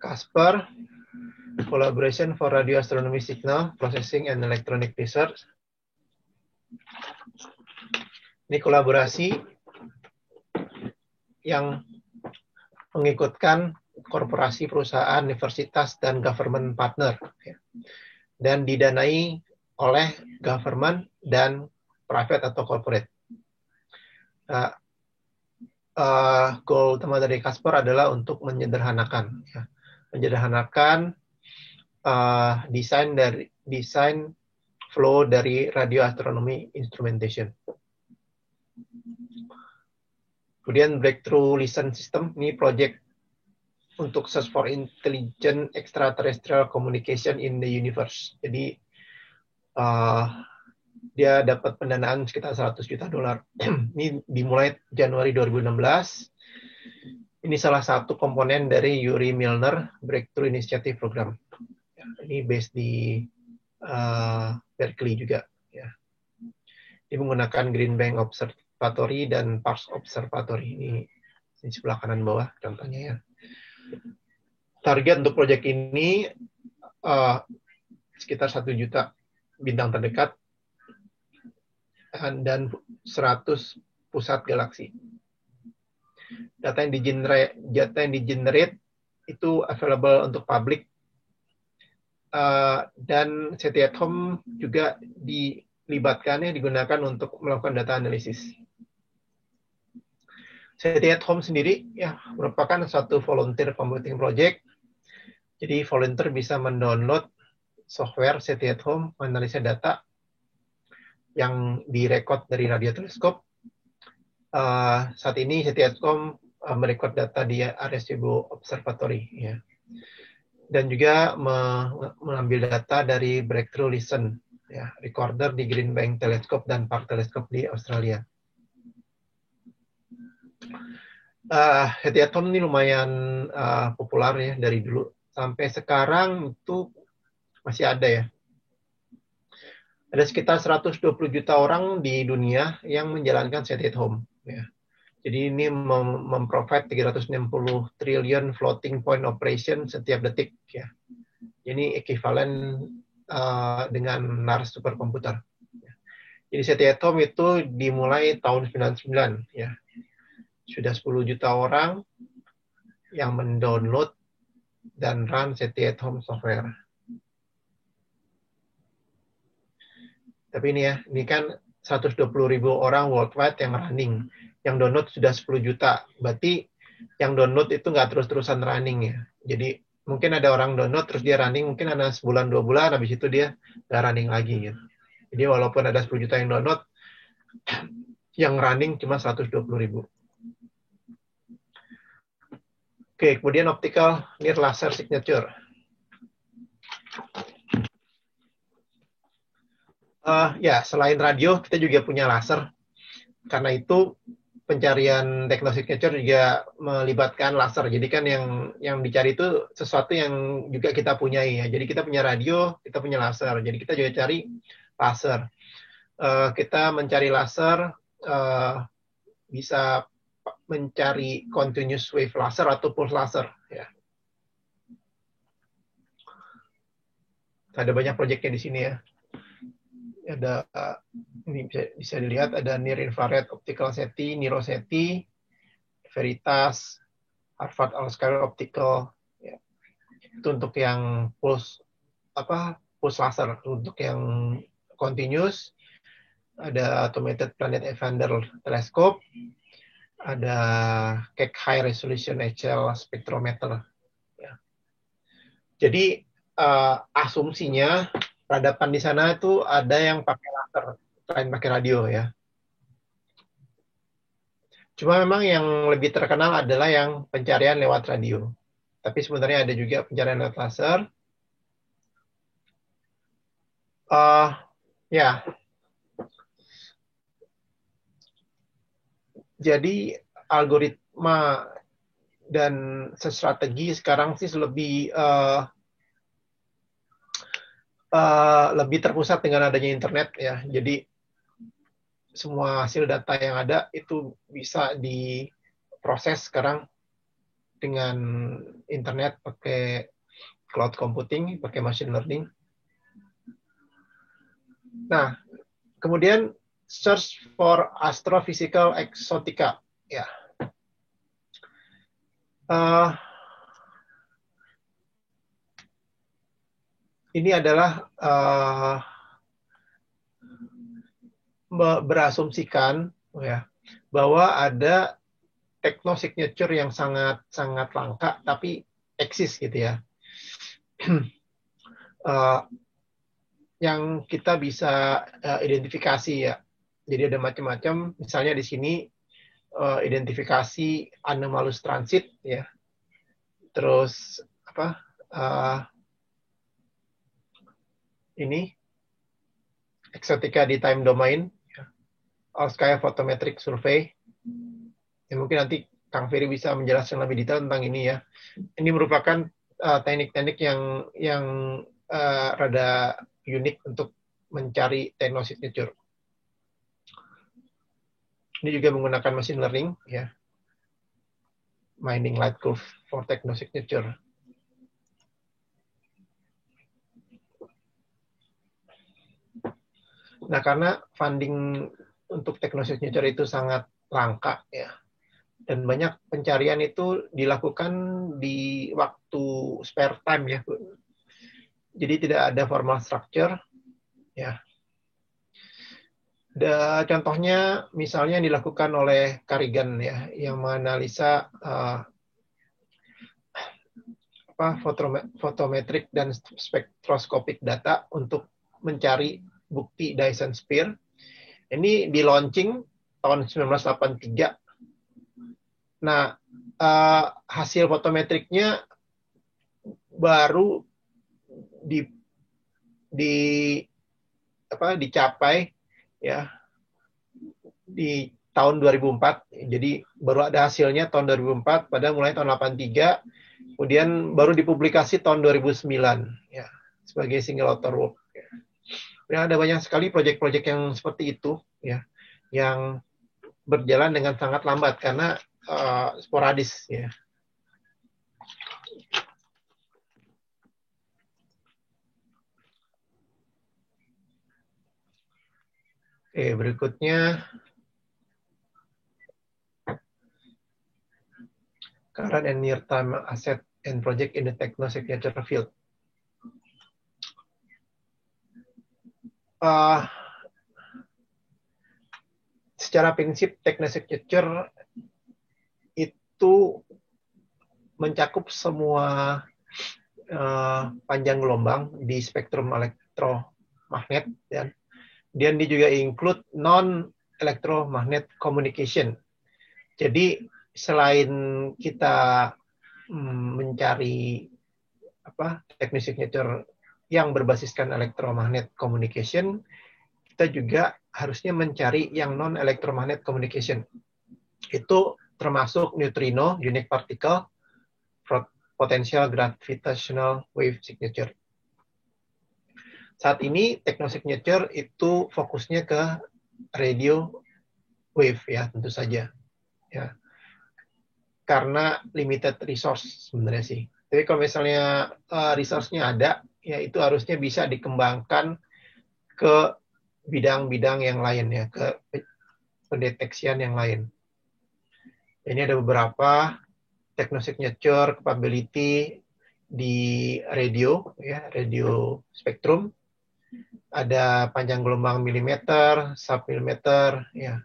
CASPER, Collaboration for Radio Astronomy Signal Processing and Electronic Research. Ini kolaborasi yang mengikutkan korporasi, perusahaan, universitas, dan government partner. Ya. Dan didanai oleh government dan private atau corporate. Goal utama dari CASPER adalah untuk menyederhanakan. Ya. Menyederhanakan desain flow dari radio astronomy instrumentation. Kemudian Breakthrough Listen System, ini project untuk search for intelligent extraterrestrial communication in the universe. Jadi dia dapat pendanaan sekitar $100 juta. Ini dimulai Januari 2016. Ini salah satu komponen dari Yuri Milner Breakthrough Initiative Program. Ini based di Berkeley juga. Ya. Ini menggunakan Green Bank Observatory dan Parkes Observatory. Ini di sebelah kanan bawah contohnya ya. Target untuk proyek ini sekitar 1 juta bintang terdekat dan 100 pusat galaksi. Data yang di-generate itu available untuk publik. Dan SETI at Home juga digunakan untuk melakukan data analisis. SETI at Home sendiri ya merupakan suatu volunteer computing project. Jadi volunteer bisa mendownload software SETI at Home, menganalisa data yang direkod dari radio teleskop. Saat ini SETI at Home merekod data di Arecibo Observatory ya. Dan juga mengambil data dari Breakthrough Listen, ya, recorder di Green Bank Telescope dan Parkes Telescope di Australia. SETI at Home ini lumayan populer ya dari dulu sampai sekarang itu masih ada ya. Ada sekitar 120 juta orang di dunia yang menjalankan SETI at Home. Ya. Jadi ini memprovide 360 triliun floating point operation setiap detik ya. Ini ekuivalen dengan NAS superkomputer. Jadi SETI at Home itu dimulai tahun 99 ya. Sudah 10 juta orang yang mendownload dan run SETI at Home software. Tapi ini ya, ini kan 120.000 orang worldwide yang running. Yang download sudah 10 juta. Berarti yang download itu nggak terus-terusan running ya. Jadi mungkin ada orang download terus dia running, mungkin ada sebulan 2 bulan, habis itu dia nggak running lagi gitu. Jadi walaupun ada 10 juta yang download, yang running cuma 120.000. Oke, kemudian optical near laser signature. Ya, selain radio, kita juga punya laser. Karena itu pencarian teknologi signature juga melibatkan laser. Jadi kan yang dicari itu sesuatu yang juga kita punyai ya. Jadi kita punya radio, kita punya laser. Jadi kita juga cari laser. Kita mencari laser bisa mencari continuous wave laser atau pulse laser ya. Ada banyak proyeknya di sini ya. Ada ini bisa dilihat ada near infrared optical SETI, Niro SETI, Veritas, Harvard All-Sky Optical ya. Itu untuk yang pulse laser. Untuk yang continuous ada Automated Planet Evander Telescope, ada Keck High Resolution HL Spectrometer ya. Jadi asumsinya peradaban di sana itu ada yang pakai laser selain pakai radio ya. Cuma memang yang lebih terkenal adalah yang pencarian lewat radio. Tapi sebenarnya ada juga pencarian lewat laser. Ya, jadi algoritma dan strategi sekarang sih lebih terpusat dengan adanya internet ya. Jadi semua hasil data yang ada itu bisa diproses sekarang dengan internet pakai cloud computing, pakai machine learning. Nah, kemudian search for astrophysical exotica ya. Ini adalah berasumsikan ya bahwa ada technosignature yang sangat sangat langka tapi eksis gitu ya. Yang kita bisa identifikasi ya. Jadi ada macam-macam. Misalnya di sini identifikasi anomalous transit ya. Terus ini exotica di time domain, All-Sky Photometric Survey. Ya, mungkin nanti Kang Ferry bisa menjelaskan lebih detail tentang ini ya. Ini merupakan teknik-teknik yang rada unik untuk mencari technosignature. Ini juga menggunakan machine learning ya. Mining light curve for technosignature. Nah, karena funding untuk technosignature itu sangat langka ya. Dan banyak pencarian itu dilakukan di waktu spare time ya. Jadi tidak ada formal structure ya. Contohnya misalnya yang dilakukan oleh Carrigan ya, yang menganalisa fotometrik dan spektroskopik data untuk mencari bukti Dyson Sphere. Ini di launching tahun 1983. Nah, hasil fotometriknya baru dicapai ya di tahun 2004. Jadi baru ada hasilnya tahun 2004, pada mulai tahun 83, kemudian baru dipublikasi tahun 2009 ya sebagai single author work. Ya, ada banyak sekali proyek-proyek yang seperti itu ya, yang berjalan dengan sangat lambat karena sporadis ya. Oke, berikutnya current and near-time asset and project in the techno-signature field. Secara prinsip techno-signature itu mencakup semua panjang gelombang di spektrum elektromagnet, dan dia juga include non-electromagnet communication. Jadi selain kita mencari techno signature yang berbasiskan electromagnet communication, kita juga harusnya mencari yang non-electromagnet communication. Itu termasuk neutrino, unique particle, potential gravitational wave signature. Saat ini techno-signature itu fokusnya ke radio wave ya, tentu saja. Ya. Karena limited resource sebenarnya sih. Tapi kalau misalnya resource-nya ada, ya itu harusnya bisa dikembangkan ke bidang-bidang yang lain ya, ke pendeteksian yang lain. Ini ada beberapa techno-signature capability di radio, ya, radio spektrum. Ada panjang gelombang milimeter, submilimeter, ya.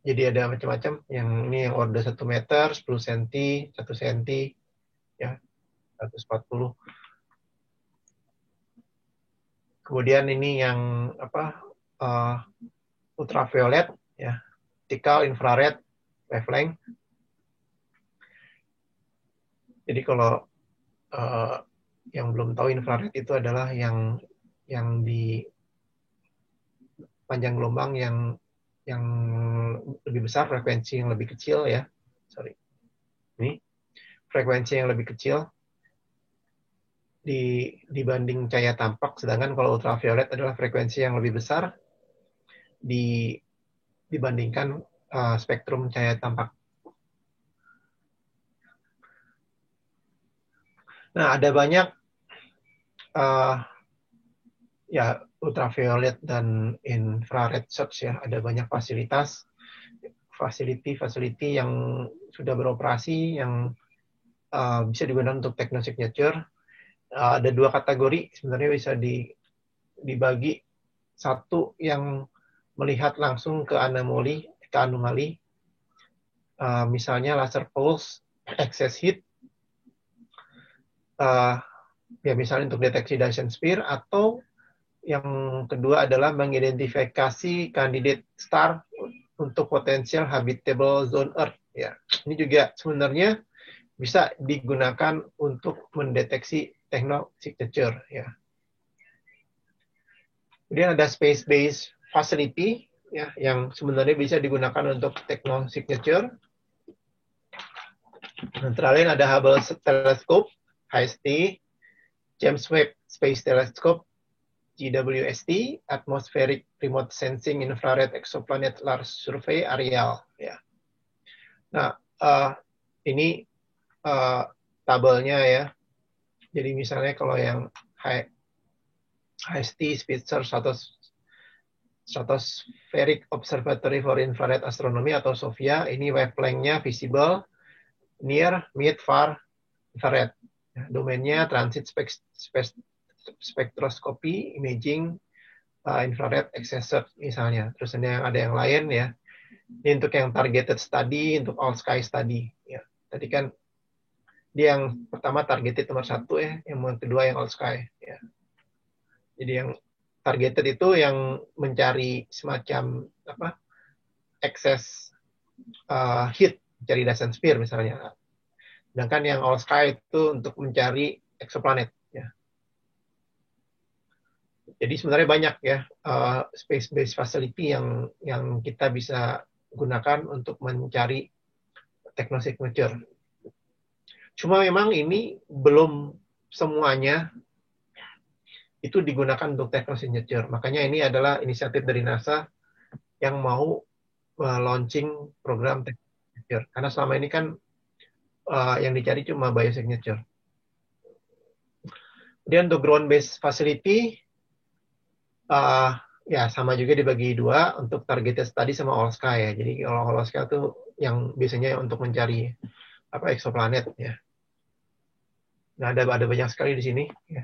Jadi ada macam-macam. Yang ini yang order 1 meter, 10 cm, 1 cm, ya, 140. Kemudian ini yang ultraviolet, ya, optical, infrared, wavelength. Jadi kalau yang belum tahu, infrared itu adalah yang di panjang gelombang yang lebih besar, frekuensi yang lebih kecil ya. Sorry. Ini frekuensi yang lebih kecil dibanding cahaya tampak, sedangkan kalau ultraviolet adalah frekuensi yang lebih besar dibandingkan spektrum cahaya tampak. Nah, ada banyak ya ultraviolet dan infrared search ya, ada banyak facility yang sudah beroperasi yang bisa digunakan untuk techno-signature. Ada 2 kategori sebenarnya bisa dibagi. Satu yang melihat langsung ke anomali, misalnya laser pulse, excess heat, ya misalnya untuk deteksi Dyson sphere, atau yang kedua adalah mengidentifikasi kandidat star untuk potensial habitable zone Earth. Ya, ini juga sebenarnya bisa digunakan untuk mendeteksi techno-signature. Ya. Kemudian ada space-based facility, ya, yang sebenarnya bisa digunakan untuk techno-signature. Antara lain ada Hubble Telescope, HST, James Webb Space Telescope, JWST, Atmospheric Remote Sensing Infrared Exoplanet Large Survey, ARIAL. Ya. Nah, ini tabelnya ya. Jadi misalnya kalau yang HST, Spitzer Stratospheric Observatory for Infrared Astronomy atau SOFIA, ini wavelength-nya visible, near, mid, far, infrared. Domainnya transit spektroskopi, imaging, infrared, accessor misalnya. Terus ada yang lain ya. Ini untuk yang targeted study, untuk all sky study. Ya. Tadi kan dia yang pertama targeted nomor 1 ya, yang kedua yang all sky. Ya. Jadi yang targeted itu yang mencari semacam excess heat, mencari Dyson sphere misalnya. Sedangkan yang all sky itu untuk mencari exoplanet. Ya. Jadi sebenarnya banyak ya space-based facility yang kita bisa gunakan untuk mencari techno-signature. Cuma memang ini belum semuanya itu digunakan untuk techno-signature. Makanya ini adalah inisiatif dari NASA yang mau launching program techno-signature. Karena selama ini kan yang dicari cuma biosignature. Kemudian untuk ground-based facility, ya sama juga dibagi dua untuk targeted study sama All-Sky ya. Jadi kalau All-Sky itu yang biasanya untuk mencari exoplanet ya. Nah, ada banyak sekali di sini ya.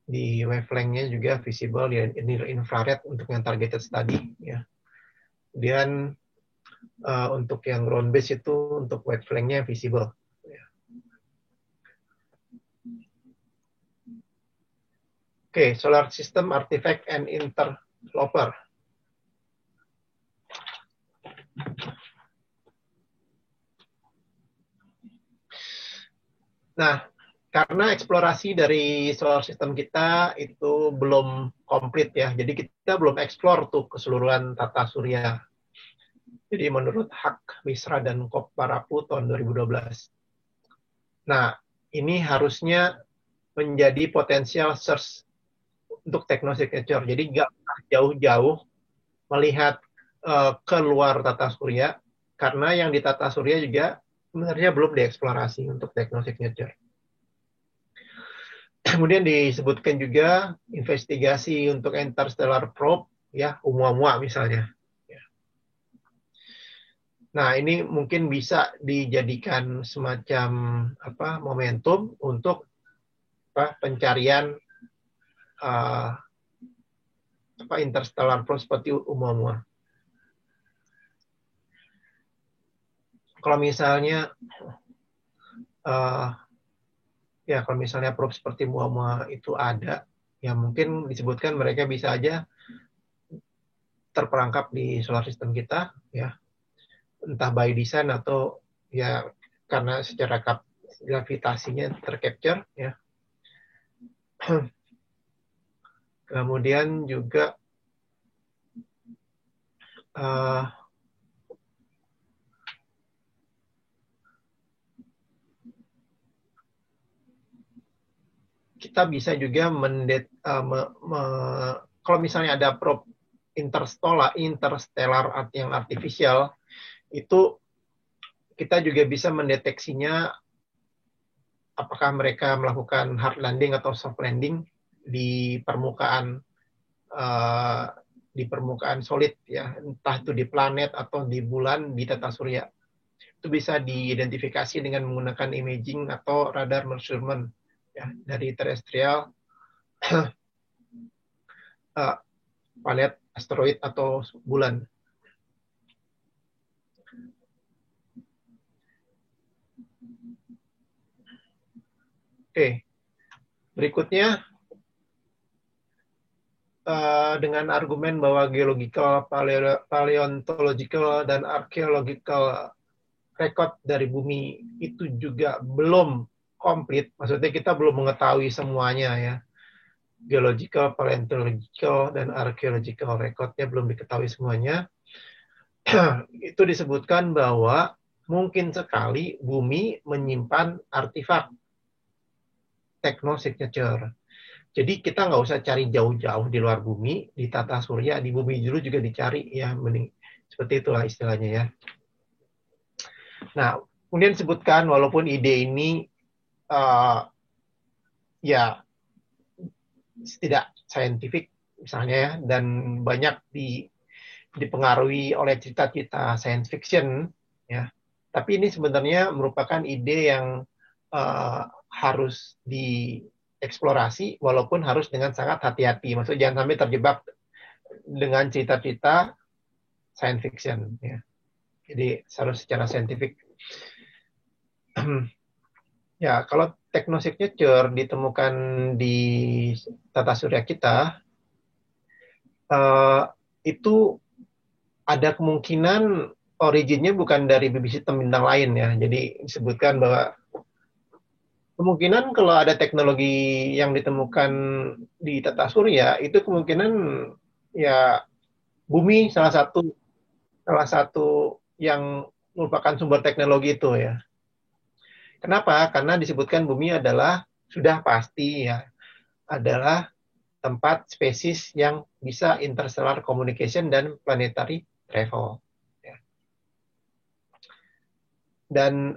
Di wavelength-nya juga visible di near infrared untuk yang targeted study ya. Kemudian untuk yang ground base itu untuk wavelength-nya visible ya. Oke, solar system artifact and interloper. Nah, karena eksplorasi dari solar system kita itu belum komplit ya, jadi kita belum eksplor tuh keseluruhan tata surya. Jadi menurut Hak, Misra, dan Kop Parapu tahun 2012. Nah, ini harusnya menjadi potensial search untuk teknosignature. Jadi nggak jauh-jauh melihat keluar tata surya, karena yang di tata surya juga sebenarnya belum dieksplorasi untuk teknosignature. Kemudian disebutkan juga investigasi untuk interstellar probe, ya, Oumuamua misalnya. Nah, ini mungkin bisa dijadikan semacam momentum untuk pencarian interstellar probe seperti Oumuamua. Kalau misalnya kalau misalnya probe seperti Oumuamua itu ada, ya mungkin disebutkan mereka bisa aja terperangkap di solar system kita, ya, entah by design atau ya karena secara gravitasinya tercapture, ya. Kemudian juga kita bisa juga kalau misalnya ada probe interstellar yang artificial, itu kita juga bisa mendeteksinya apakah mereka melakukan hard landing atau soft landing di permukaan solid, ya, entah itu di planet atau di bulan, di tata surya. Itu bisa diidentifikasi dengan menggunakan imaging atau radar measurement, ya, dari terestrial, planet, asteroid, atau bulan. Oke, berikutnya dengan argumen bahwa geological, paleontological, dan archaeological record dari bumi itu juga belum komplit. Maksudnya kita belum mengetahui semuanya, ya. Geological, paleontological, dan archaeological recordnya belum diketahui semuanya. Itu disebutkan bahwa mungkin sekali bumi menyimpan artefak technosignature. Jadi kita nggak usah cari jauh-jauh di luar bumi, di tata surya, di bumi dulu juga dicari, ya, mending seperti itulah istilahnya, ya. Nah, kemudian disebutkan walaupun ide ini ya tidak saintifik misalnya, ya, dan banyak dipengaruhi oleh cerita-cerita science fiction, ya. Tapi ini sebenarnya merupakan ide yang harus dieksplorasi, walaupun harus dengan sangat hati-hati. Maksudnya jangan sampai terjebak dengan cerita-cerita science fiction, ya. Jadi harus secara saintifik. Ya, kalau technosignature ditemukan di tata surya kita, itu ada kemungkinan originnya bukan dari bumi sistem bintang lain, ya. Jadi disebutkan bahwa kemungkinan kalau ada teknologi yang ditemukan di tata surya, itu kemungkinan, ya, bumi salah satu yang merupakan sumber teknologi itu, ya. Kenapa? Karena disebutkan bumi adalah sudah pasti, ya, adalah tempat spesies yang bisa interstellar communication dan planetary travel. Dan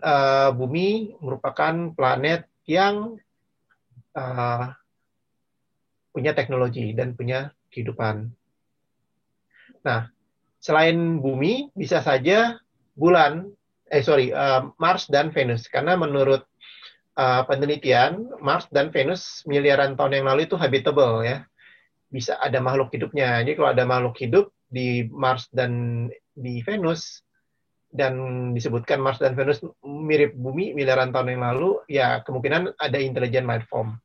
bumi merupakan planet yang punya teknologi dan punya kehidupan. Nah, selain bumi, bisa saja Mars dan Venus. Karena menurut penelitian, Mars dan Venus miliaran tahun yang lalu itu habitable ya. Bisa ada makhluk hidupnya. Jadi kalau ada makhluk hidup di Mars dan di Venus, dan disebutkan Mars dan Venus mirip bumi miliaran tahun yang lalu, ya kemungkinan ada intelligent life form.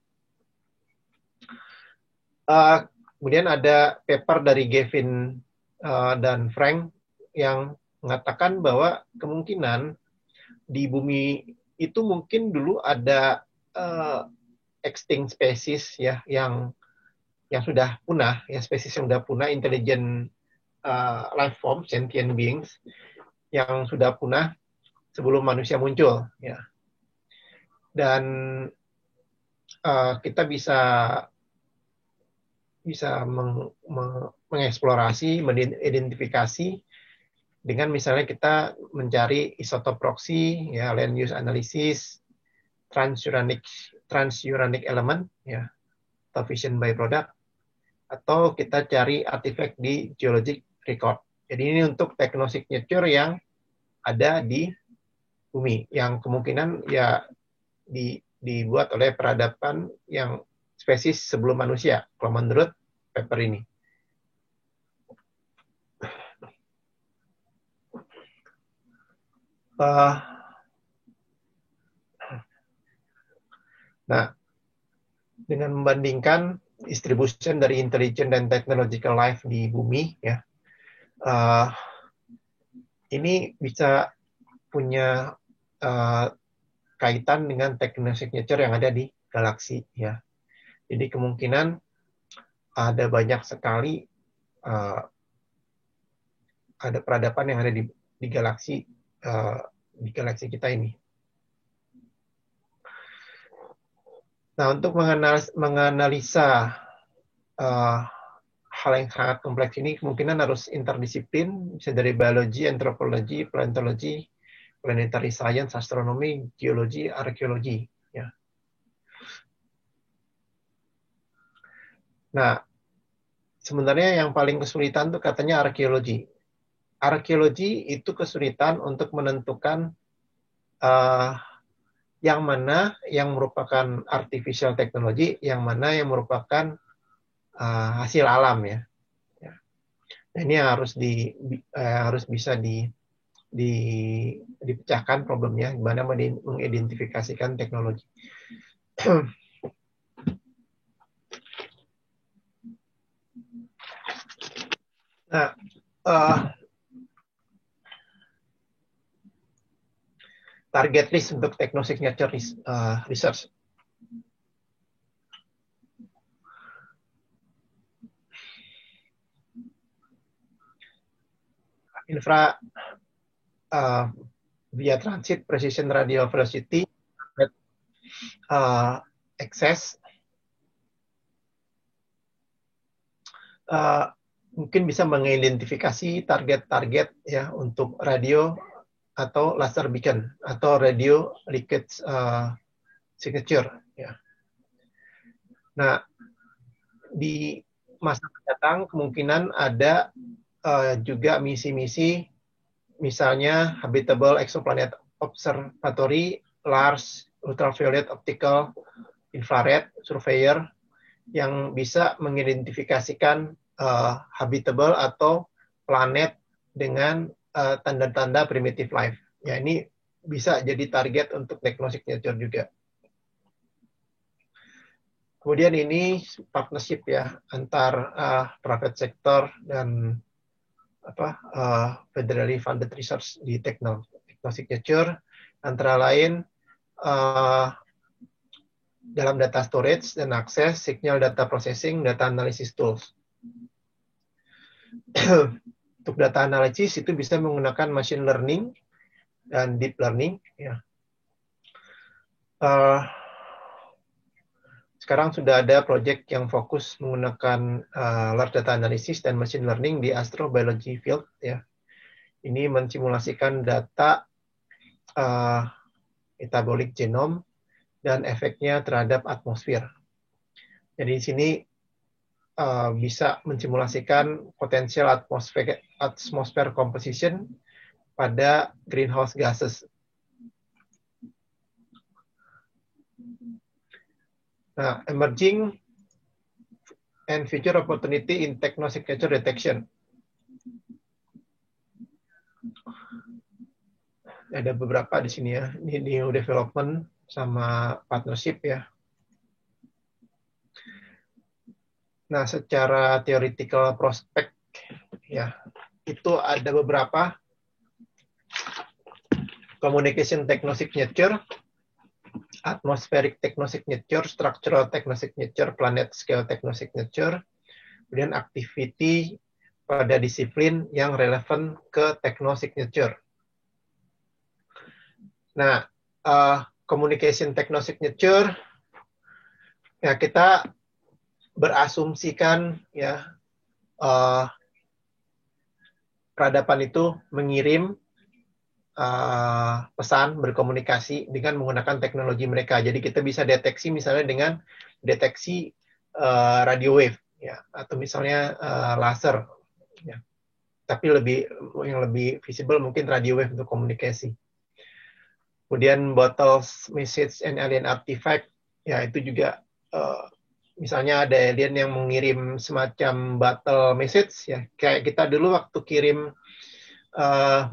Kemudian ada paper dari Gavin dan Frank yang mengatakan bahwa kemungkinan di bumi itu mungkin dulu ada extinct species ya yang sudah punah, ya spesies yang sudah punah, intelligent life form, sentient beings yang sudah punah sebelum manusia muncul ya. Dan kita bisa mengeksplorasi, mengidentifikasi dengan misalnya kita mencari isotop proxy, ya, land use analysis, transuranic element, ya, atau fission byproduct, atau kita cari artifact di geologic record. Jadi ini untuk technosignature yang ada di bumi, yang kemungkinan ya dibuat oleh peradaban yang spesies sebelum manusia, kalau menurut paper ini. Nah, dengan membandingkan distribution dari intelligent dan technological life di bumi, ya, ini bisa punya kaitan dengan technosignature yang ada di galaksi, ya. Jadi kemungkinan ada banyak sekali ada peradaban yang ada di galaksi kita ini. Nah, untuk menganalisa hal yang sangat kompleks ini kemungkinan harus interdisiplin, bisa dari biologi, antropologi, paleontologi, planetary science, astronomi, geologi, arkeologi. Ya. Nah, sebenarnya yang paling kesulitan itu katanya arkeologi. Arkeologi itu kesulitan untuk menentukan yang mana yang merupakan artificial technology, yang mana yang merupakan hasil alam, ya. Nah, ini harus bisa dipecahkan problemnya, gimana mengidentifikasikan teknologi. Nah, target list untuk technosignature research. Infra via transit, precision radio velocity, access, mungkin bisa mengidentifikasi target-target ya untuk radio atau laser beacon atau radio leakage signature, ya. Nah, di masa mendatang kemungkinan ada juga misi-misi, misalnya Habitable Exoplanet Observatory, Large Ultraviolet Optical Infrared Surveyor, yang bisa mengidentifikasikan habitable atau planet dengan tanda-tanda primitive life. Ya, ini bisa jadi target untuk technosignature juga. Kemudian ini partnership ya antar private sector dan federally funded research di technosignature, antara lain dalam data storage dan akses, signal data processing, data analysis tools. Untuk data analisis itu bisa menggunakan machine learning dan deep learning, ya. Sekarang sudah ada project yang fokus menggunakan large data analysis dan machine learning di astrobiology field, ya. Ini mensimulasikan data metabolic genome dan efeknya terhadap atmosfer. Jadi di sini bisa mensimulasikan potensial atmosfer composition pada greenhouse gases. Nah, emerging and future opportunity in technosignature detection. Ada beberapa di sini ya, ini new development sama partnership ya. Nah, secara theoretical prospect ya, itu ada beberapa communication technosignature, atmospheric technosignature, structural technosignature, planet scale technosignature, kemudian activity pada disiplin yang relevan ke technosignature. Nah, communication technosignature ya kita berasumsikan ya peradaban itu mengirim pesan berkomunikasi dengan menggunakan teknologi mereka. Jadi kita bisa deteksi misalnya dengan deteksi radio wave ya atau misalnya laser ya. Tapi yang lebih visible mungkin radio wave untuk komunikasi. Kemudian bottles, message, and alien artifact, ya itu juga misalnya ada alien yang mengirim semacam bottle message, ya kayak kita dulu waktu kirim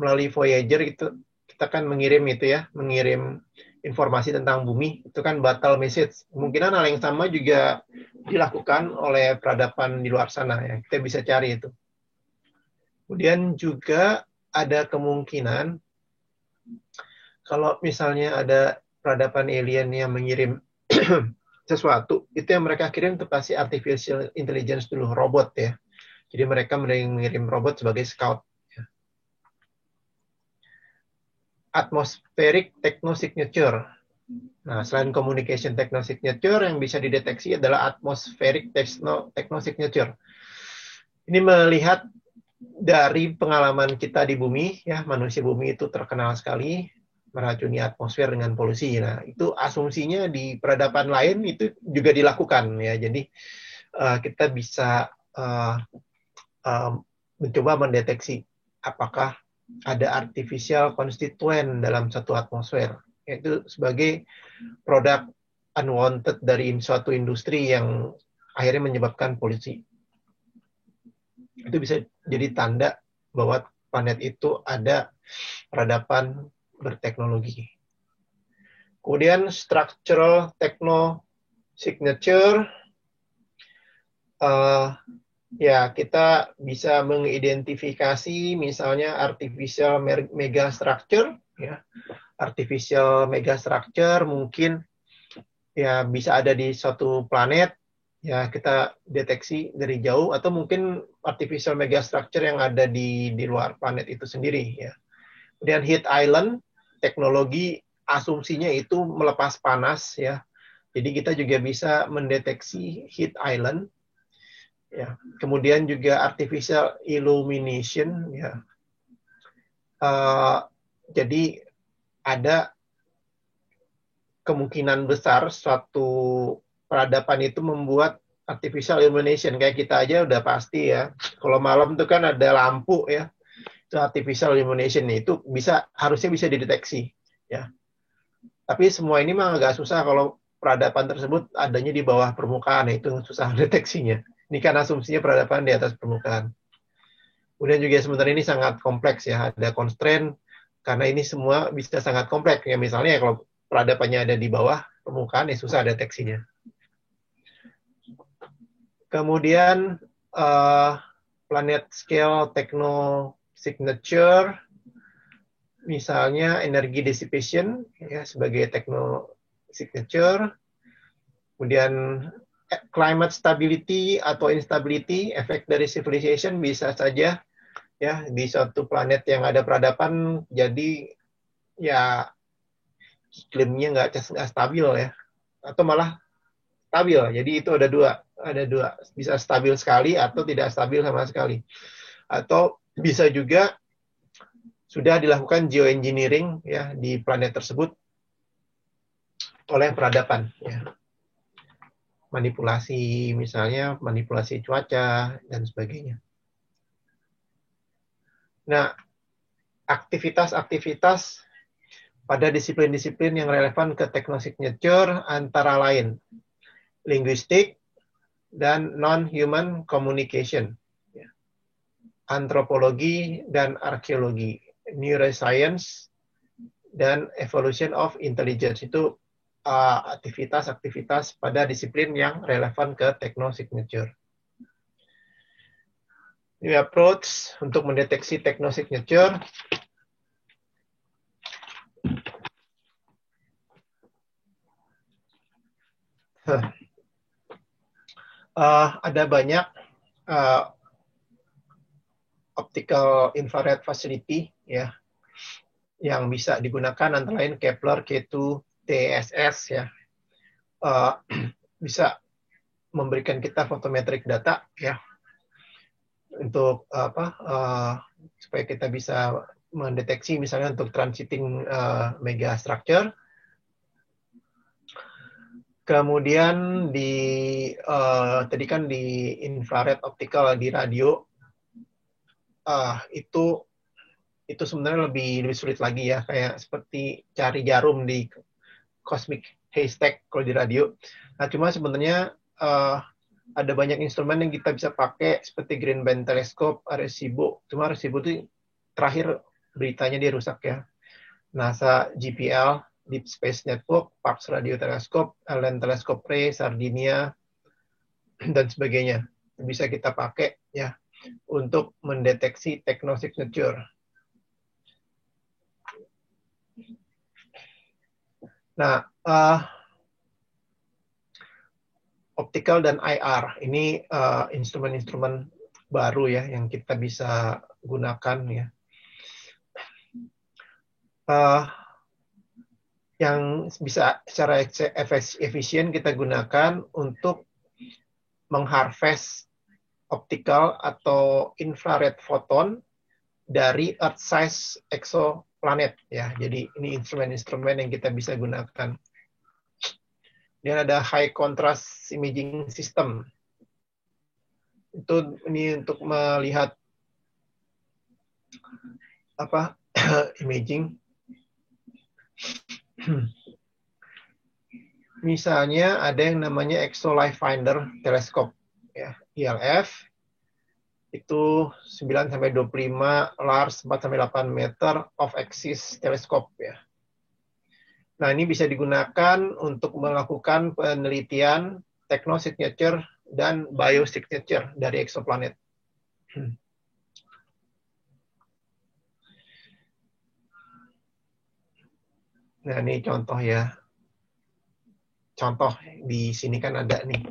melalui Voyager itu kita kan mengirim informasi tentang bumi, itu kan bottle message. Kemungkinan hal yang sama juga dilakukan oleh peradaban di luar sana, ya kita bisa cari itu. Kemudian juga ada kemungkinan kalau misalnya ada peradaban alien yang mengirim sesuatu, itu yang mereka kirim itu pasti artificial intelligence dulu, robot ya. Jadi mereka mengirim robot sebagai scout. Ya. Atmospheric technosignature. Nah, selain communication technosignature, yang bisa dideteksi adalah atmospheric technosignature. Ini melihat dari pengalaman kita di bumi, ya manusia bumi itu terkenal sekali meracuni atmosfer dengan polusi. Nah, itu asumsinya di peradaban lain itu juga dilakukan ya. Jadi kita bisa mencoba mendeteksi apakah ada artificial constituent dalam satu atmosfer, yaitu sebagai produk unwanted dari suatu industri yang akhirnya menyebabkan polusi. Itu bisa jadi tanda bahwa planet itu ada peradaban berteknologi. Kemudian structural technosignature, ya kita bisa mengidentifikasi misalnya artificial megastructure, ya artificial megastructure mungkin ya bisa ada di suatu planet, ya kita deteksi dari jauh, atau mungkin artificial megastructure yang ada di luar planet itu sendiri, ya. Kemudian heat island, teknologi asumsinya itu melepas panas ya. Jadi kita juga bisa mendeteksi heat island. Ya. Kemudian juga artificial illumination ya. Jadi ada kemungkinan besar suatu peradaban itu membuat artificial illumination, kayak kita aja udah pasti ya. Kalau malam itu kan ada lampu ya. Artificial illumination itu harusnya bisa dideteksi ya. Tapi semua ini mah agak susah kalau peradaban tersebut adanya di bawah permukaan, itu susah deteksinya. Ini kan asumsinya peradaban di atas permukaan. Kemudian juga sebenarnya ini sangat kompleks ya, ada constraint karena ini semua bisa sangat kompleks ya. Misalnya kalau peradabannya ada di bawah permukaan ya susah deteksinya. Kemudian planet scale technosignature, misalnya energy dissipation ya sebagai technosignature, kemudian climate stability atau instability, efek dari civilization bisa saja ya di suatu planet yang ada peradaban jadi ya iklimnya nggak stabil ya, atau malah stabil. Jadi itu ada dua, bisa stabil sekali atau tidak stabil sama sekali. Atau bisa juga sudah dilakukan geoengineering ya di planet tersebut oleh peradaban. Ya. manipulasi, misalnya manipulasi cuaca dan sebagainya. Nah, aktivitas-aktivitas pada disiplin-disiplin yang relevan ke teknosignature antara lain linguistik dan non-human communication, antropologi dan arkeologi, neuroscience dan evolution of intelligence. Itu aktivitas-aktivitas pada disiplin yang relevan ke teknosignature. New approach untuk mendeteksi teknosignature. Ada banyak optical infrared facility ya yang bisa digunakan antara lain Kepler, K2, TSS ya. Bisa memberikan kita photometric data ya untuk supaya kita bisa mendeteksi misalnya untuk transiting megastructure. Kemudian tadi kan di infrared optical di radio itu sebenarnya lebih sulit lagi ya, kayak seperti cari jarum di cosmic haystack kalau di radio. Nah cuma sebenarnya ada banyak instrumen yang kita bisa pakai seperti Green Band Telescope, Arecibo. Cuma Arecibo itu terakhir beritanya dia rusak ya. NASA JPL, Deep Space Network, Parkes Radio Telescope, Allen Telescope Ray, Sardinia, dan sebagainya. Bisa kita pakai ya untuk mendeteksi technosignature. Nah, optical dan IR ini instrumen-instrumen baru ya yang kita bisa gunakan ya. Yang bisa secara efisien kita gunakan untuk mengharvest optical atau infrared photon dari Earth size exoplanet ya. Jadi ini instrumen-instrumen yang kita bisa gunakan. Dan ada high contrast imaging system. Ini untuk melihat imaging. Misalnya ada yang namanya Exolife Finder Telescope ya, ELF. Itu 9 sampai 25 Lars 4 sampai 8 meter off axis teleskop ya. Nah, ini bisa digunakan untuk melakukan penelitian technosignature dan biosignature dari exoplanet. Nah, ini contoh ya. Contoh di sini kan ada nih.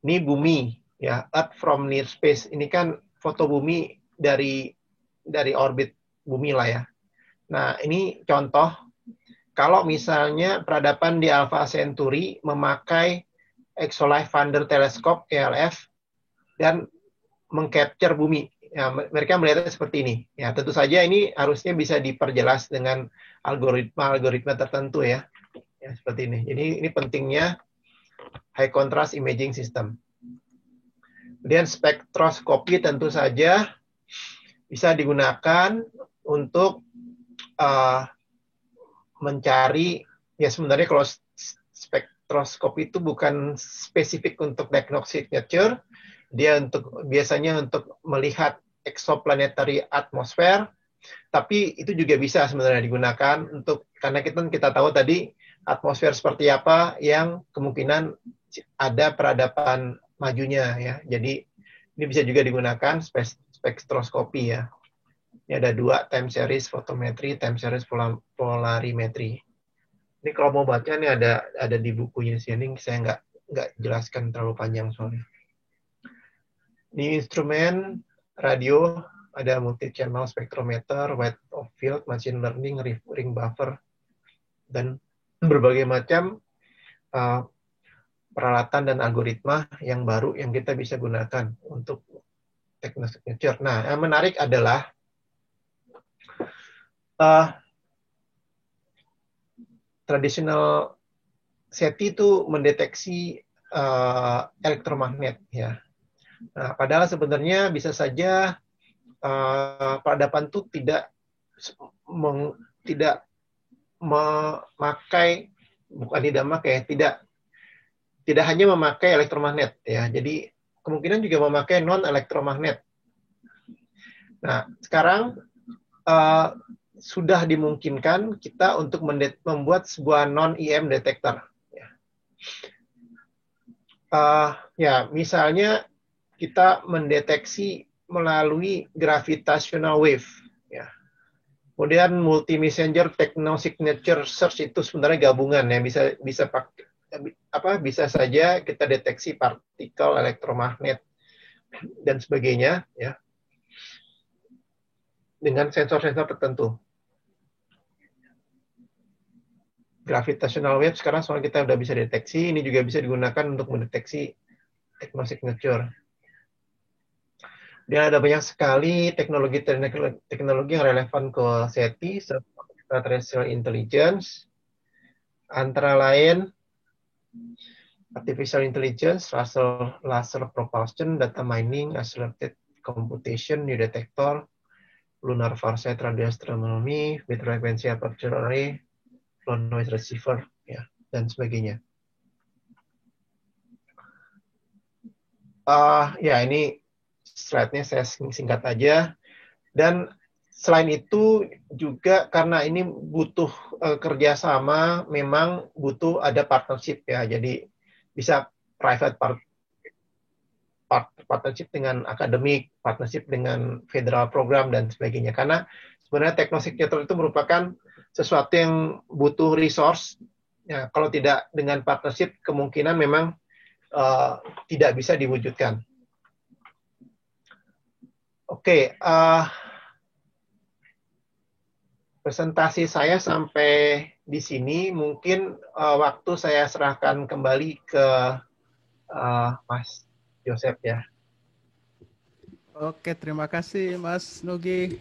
Ini bumi ya, Earth from near space. Ini kan foto bumi dari orbit bumi lah ya. Nah, ini contoh kalau misalnya peradaban di Alpha Centauri memakai Exolife Finder Telescope ELF dan mengcapture bumi. Ya, mereka melihatnya seperti ini. Ya, tentu saja ini harusnya bisa diperjelas dengan algoritma tertentu ya. Ya, seperti ini. Jadi ini pentingnya high contrast imaging system. Kemudian spektroskopi tentu saja bisa digunakan untuk mencari, ya sebenarnya kalau spektroskopi itu bukan spesifik untuk technosignature, dia biasanya untuk melihat exoplanetary atmosphere, tapi itu juga bisa sebenarnya digunakan untuk, karena kita tahu tadi atmosfer seperti apa yang kemungkinan ada peradaban majunya ya. Jadi ini bisa juga digunakan spektroskopi ya. Ini ada 2, time series photometry, time series polarimetry. Ini kalau mau baca nih ada di bukunya sini, saya nggak jelaskan terlalu panjang soalnya. Ini instrumen radio, ada multi-channel spectrometer, weight of field, machine learning, ring buffer, dan berbagai macam peralatan dan algoritma yang baru yang kita bisa gunakan untuk technosignature. Nah, yang menarik adalah traditional SETI itu mendeteksi elektromagnet ya. Nah, padahal sebenarnya bisa saja peradaban itu tidak memakai, bukan tidak memakai, tidak hanya memakai elektromagnet ya. Jadi kemungkinan juga memakai non elektromagnet. Nah, sekarang sudah dimungkinkan kita untuk membuat sebuah non EM detector. Ya, misalnya kita mendeteksi melalui gravitational wave. Ya. Kemudian multi messenger technosignature search itu sebenarnya gabungan ya, bisa saja kita deteksi partikel elektromagnet dan sebagainya ya dengan sensor-sensor tertentu. Gravitational wave sekarang soal kita udah bisa deteksi, ini juga bisa digunakan untuk mendeteksi technosignature. Dan ada banyak sekali teknologi yang relevan ke SETI, extraterrestrial intelligence, antara lain artificial intelligence, laser propulsion, data mining, accelerated computation, new detector, lunar farsight radio astronomy, mid frequency aperture array, low noise receiver, ya, dan sebagainya. Ya, ini slide-nya saya singkat aja. Dan selain itu juga karena ini butuh kerjasama, memang butuh ada partnership ya. Jadi bisa private partnership dengan akademik, partnership dengan federal program dan sebagainya. Karena sebenarnya teknosignature itu merupakan sesuatu yang butuh resource. Ya, kalau tidak dengan partnership, kemungkinan memang tidak bisa diwujudkan. Oke, presentasi saya sampai di sini. Mungkin waktu saya serahkan kembali ke Mas Joseph ya. Oke, terima kasih Mas Nugi.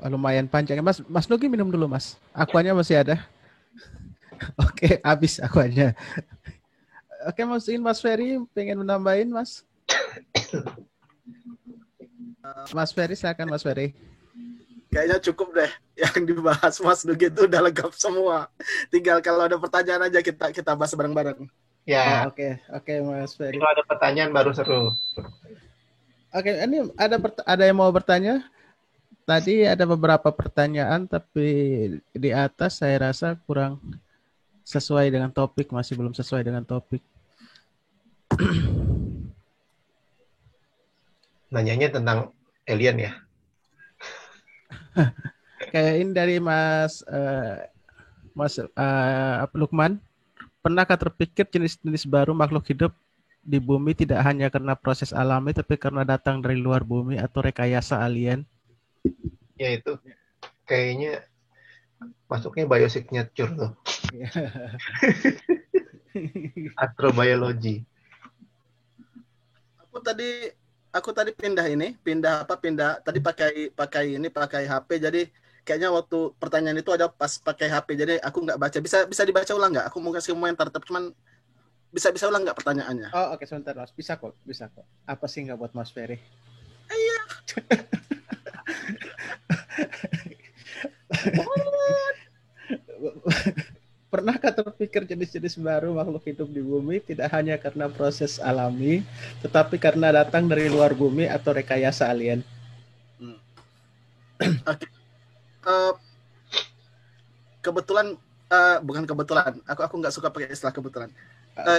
Lumayan panjang. Mas Nugi minum dulu Mas. Aquanya masih ada. Oke, habis aquanya. Oke, Mas Ferry pengen menambahin Mas? Mas Ferry, silakan Mas Ferry. Kayaknya cukup deh yang dibahas Mas Nugi itu udah lengkap semua. Tinggal kalau ada pertanyaan aja kita bahas bareng-bareng. Ya. Oke, Mas Ferry. Kalau ada pertanyaan baru seru. Oke, ini ada yang mau bertanya? Tadi ada beberapa pertanyaan, tapi di atas saya rasa kurang sesuai dengan topik, masih belum sesuai dengan topik. Nanyanya tentang alien ya? Kayak ini dari Mas Lukman. Pernahkah terpikir jenis-jenis baru makhluk hidup di bumi tidak hanya karena proses alami, tapi karena datang dari luar bumi atau rekayasa alien? Ya itu kayaknya masuknya biosignature tuh. Astrobiology. Aku tadi pindah tadi pakai HP, jadi kayaknya waktu pertanyaan itu ada pas pakai HP, jadi aku nggak baca. Bisa dibaca ulang nggak? Aku mau kasih komentar, tapi cuman bisa ulang nggak pertanyaannya? Oh, oke, sebentar Mas. Bisa kok. Apa sih nggak buat Mas Ferry? Iya. Pernahkah terpikir jenis-jenis baru makhluk hidup di bumi tidak hanya karena proses alami, tetapi karena datang dari luar bumi atau rekayasa alien? Okay. Bukan kebetulan. Aku nggak suka pakai istilah kebetulan.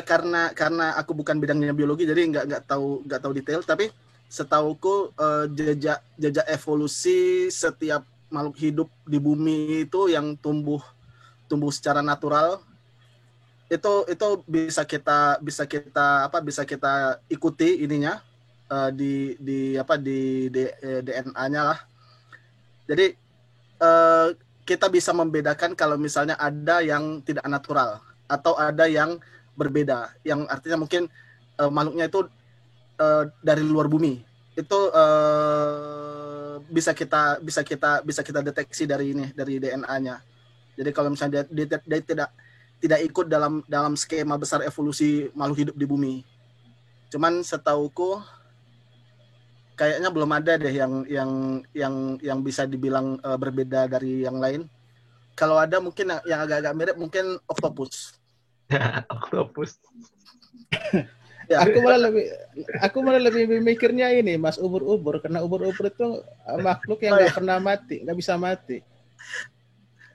Karena aku bukan bidangnya biologi, jadi nggak tahu detail. Tapi setauku jejak evolusi setiap makhluk hidup di bumi itu yang tumbuh secara natural itu bisa kita ikuti ininya di DNA-nya lah. Jadi kita bisa membedakan kalau misalnya ada yang tidak natural atau ada yang berbeda, yang artinya mungkin makhluknya itu dari luar bumi. Itu bisa kita deteksi dari DNA-nya. Jadi kalau misalnya dia tidak ikut dalam skema besar evolusi makhluk hidup di bumi. Cuman setauku kayaknya belum ada deh yang bisa dibilang berbeda dari yang lain. Kalau ada mungkin yang agak-agak mirip mungkin oktopus. Oktopus. Ya. Aku malah lebih mikirnya ini Mas ubur-ubur, karena ubur-ubur itu makhluk yang nggak pernah mati, nggak bisa mati.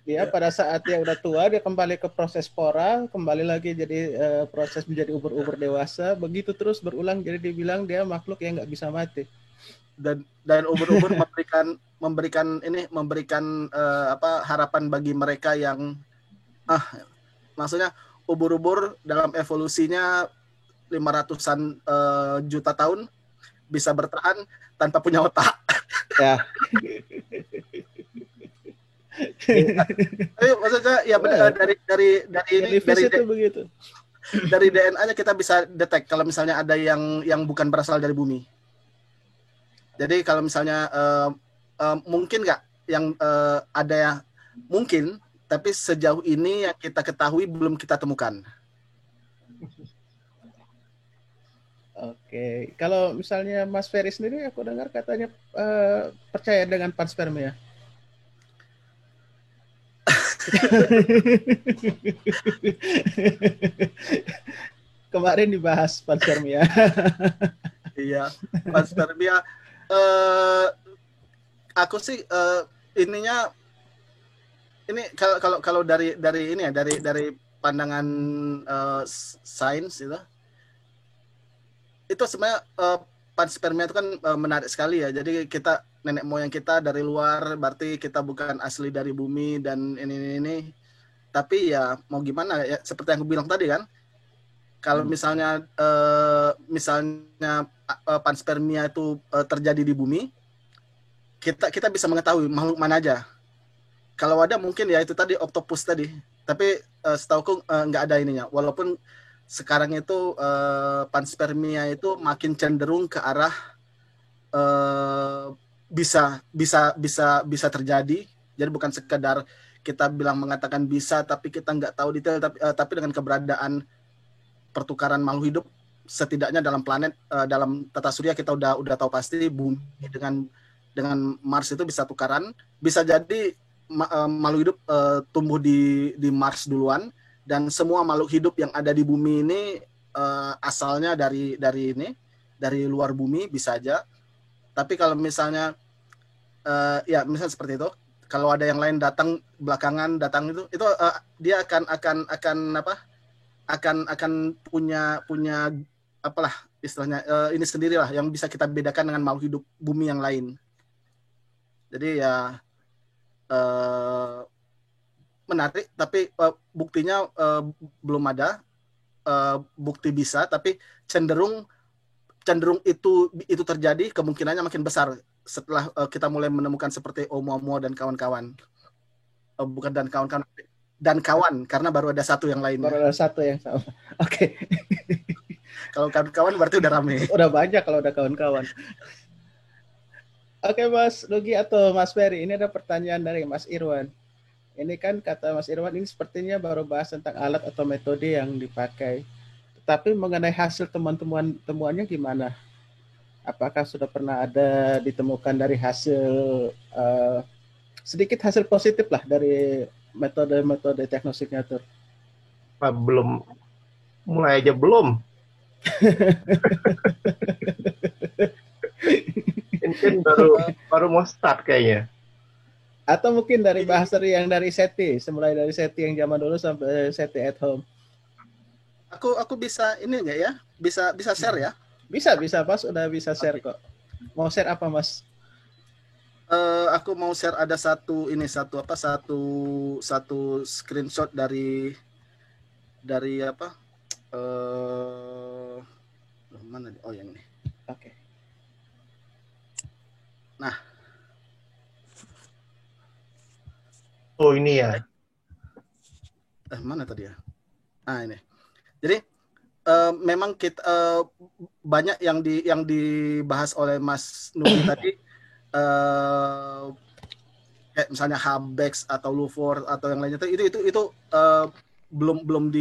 Dia pada saat dia udah tua dia kembali ke proses spora, kembali lagi jadi proses menjadi ubur-ubur dewasa, begitu terus berulang, jadi dibilang dia makhluk yang nggak bisa mati. Dan ubur-ubur memberikan harapan bagi mereka yang maksudnya ubur-ubur dalam evolusinya 500-an juta tahun bisa bertahan tanpa punya otak. Ya. Tapi maksudnya ya benar dari itu begitu. Dari DNA-nya kita bisa detek kalau misalnya ada yang bukan berasal dari bumi. Jadi kalau misalnya mungkin nggak yang ada ya mungkin, tapi sejauh ini yang kita ketahui belum kita temukan. Oke, kalau misalnya Mas Ferry sendiri, aku dengar katanya percaya dengan panspermia. Kemarin dibahas panspermia. Iya, panspermia. Aku sih ininya ini kalau dari ini ya dari pandangan sains itu sebenarnya panspermia itu kan menarik sekali ya. Jadi kita nenek moyang kita dari luar, berarti kita bukan asli dari bumi dan ini. Tapi ya mau gimana ya, seperti yang aku bilang tadi kan, kalau misalnya panspermia itu terjadi di bumi, kita bisa mengetahui makhluk mana aja. Kalau ada mungkin ya itu tadi oktopus tadi, tapi setauku nggak ada ininya. Walaupun sekarang itu panspermia itu makin cenderung ke arah bisa terjadi. Jadi bukan sekedar kita bilang mengatakan bisa, tapi kita nggak tahu detail. Tapi dengan keberadaan pertukaran makhluk hidup, setidaknya dalam planet, dalam tata surya kita udah tahu pasti bumi dengan Mars itu bisa tukaran. Bisa jadi makhluk hidup tumbuh di Mars duluan. Dan semua makhluk hidup yang ada di bumi ini asalnya dari luar bumi bisa aja. Tapi kalau misalnya ya misalnya seperti itu, kalau ada yang lain datang belakangan itu dia akan punya apalah istilahnya ini sendirilah yang bisa kita bedakan dengan makhluk hidup bumi yang lain. Jadi ya menarik, tapi buktinya belum ada bukti bisa, tapi cenderung itu terjadi, kemungkinannya makin besar setelah kita mulai menemukan seperti Oumuamua dan kawan-kawan. Bukan dan kawan, karena baru ada satu yang lain. Baru ada satu yang sama. Oke. Kalau kawan-kawan berarti udah rame. Udah banyak kalau udah kawan-kawan. Oke, Mas Nugi atau Mas Ferry, ini ada pertanyaan dari Mas Irwan. Ini kan kata Mas Irwan, ini sepertinya baru bahas tentang alat atau metode yang dipakai. Tetapi mengenai hasil temuannya gimana? Apakah sudah pernah ada ditemukan dari hasil sedikit hasil positif lah dari metode tekno signature? Belum, mulai aja belum. Ini kan baru mau start kayaknya. Atau mungkin dari bahas yang dari SETI, semulai dari SETI yang zaman dulu sampai SETI at home. Aku bisa ini enggak ya? Bisa share ya? Bisa Mas, udah bisa share kok. Mau share apa Mas? Aku mau share ada satu screenshot dari apa? Mana? Oh yang ini. Oke. Nah. Oh ini ya. Mana tadi ya? Nah ini. Jadi memang kita banyak yang dibahas oleh Mas Nugi tadi, kayak misalnya Hubble atau Lufor atau yang lainnya itu belum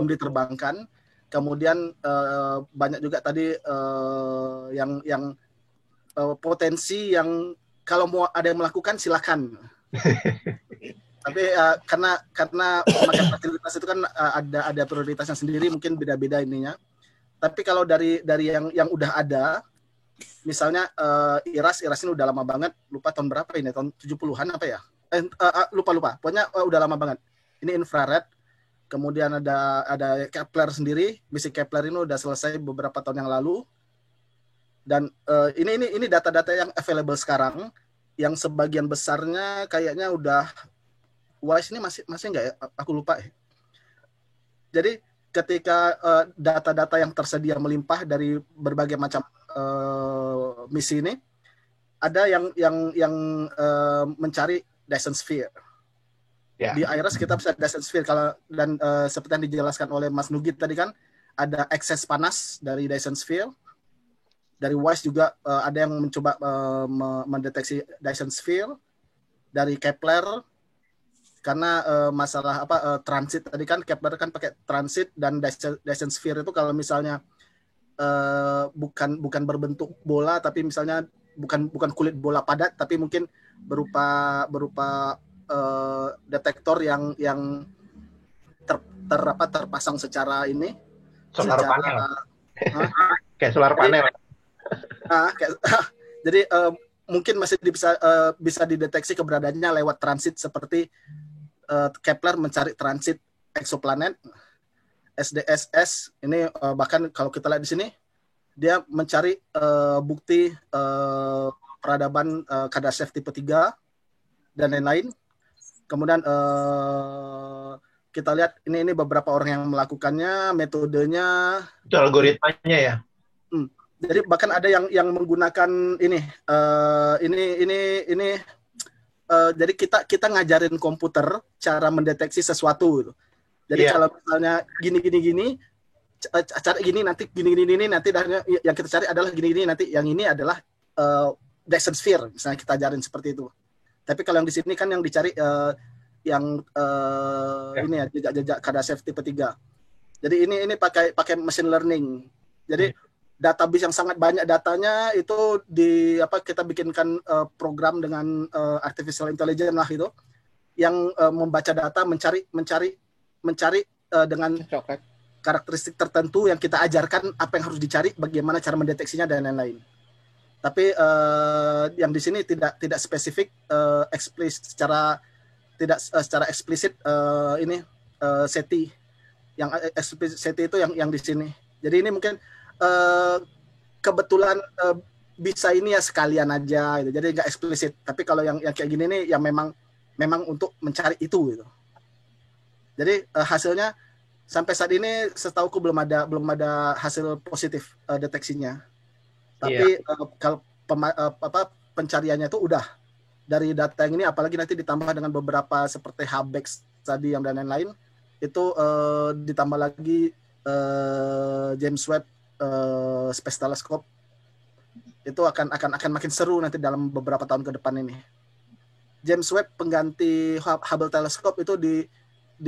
diterbangkan. Kemudian banyak juga tadi yang potensi yang kalau mau ada yang melakukan silakan. Tapi karena pemakaian fasilitas itu kan ada prioritasnya sendiri, mungkin beda-beda ininya. Tapi kalau dari yang udah ada, misalnya IRAS ini udah lama banget, lupa tahun berapa ini, tahun 70-an apa ya? Lupa. Pokoknya udah lama banget. Ini infrared. Kemudian ada Kepler sendiri, misi Kepler ini udah selesai beberapa tahun yang lalu. Dan ini data-data yang available sekarang, yang sebagian besarnya kayaknya udah WISE ini masih nggak ya? Aku lupa ya. Jadi ketika data-data yang tersedia melimpah dari berbagai macam misi ini, ada yang mencari Dyson Sphere. Ya. Di IRAS kita bisa Dyson Sphere dan seperti yang dijelaskan oleh Mas Nugit tadi kan, ada ekses panas dari Dyson Sphere. Dari WISE juga ada yang mencoba mendeteksi Dyson Sphere. Dari Kepler, karena masalah transit tadi kan, Kepler kan pakai transit, dan Dyson Sphere itu kalau misalnya bukan berbentuk bola, tapi misalnya bukan kulit bola padat, tapi mungkin berupa detektor yang terpasang secara ini, Solar secara panel. Kayak solar panel. Jadi mungkin masih bisa dideteksi keberadaannya lewat transit, seperti Kepler mencari transit eksoplanet. SDSS ini bahkan kalau kita lihat di sini, dia mencari bukti peradaban Kardashev tipe 3 dan lain-lain. Kemudian kita lihat ini beberapa orang yang melakukannya, metodenya, Itu algoritmanya ya. Jadi bahkan ada yang menggunakan ini. Jadi kita ngajarin komputer cara mendeteksi sesuatu gitu. Jadi kalau misalnya gini, cari gini, nanti gini nanti yang kita cari adalah gini nanti yang ini adalah Dyson Sphere, misalnya kita ajarin seperti itu. Tapi kalau yang di sini kan yang dicari ini ya, jejak Kardashev tipe 3. Jadi ini pakai machine learning. Jadi database yang sangat banyak datanya itu kita bikinkan program dengan artificial intelligence lah itu, yang membaca data, mencari dengan karakteristik tertentu yang kita ajarkan apa yang harus dicari, bagaimana cara mendeteksinya dan lain-lain. Tapi yang di sini tidak spesifik secara eksplisit SETI. Yang eksplisit SETI itu yang di sini. Jadi ini mungkin kebetulan bisa ini ya sekalian aja gitu. Jadi nggak eksplisit. Tapi kalau yang kayak gini nih yang memang untuk mencari itu gitu. Jadi hasilnya sampai saat ini setauku belum ada hasil positif deteksinya. Tapi kalau pencariannya itu udah dari data yang ini, apalagi nanti ditambah dengan beberapa seperti Hubble tadi yang dan lain-lain, itu ditambah lagi James Webb Space Telescope, itu akan makin seru nanti dalam beberapa tahun ke depan ini. James Webb pengganti Hubble Telescope itu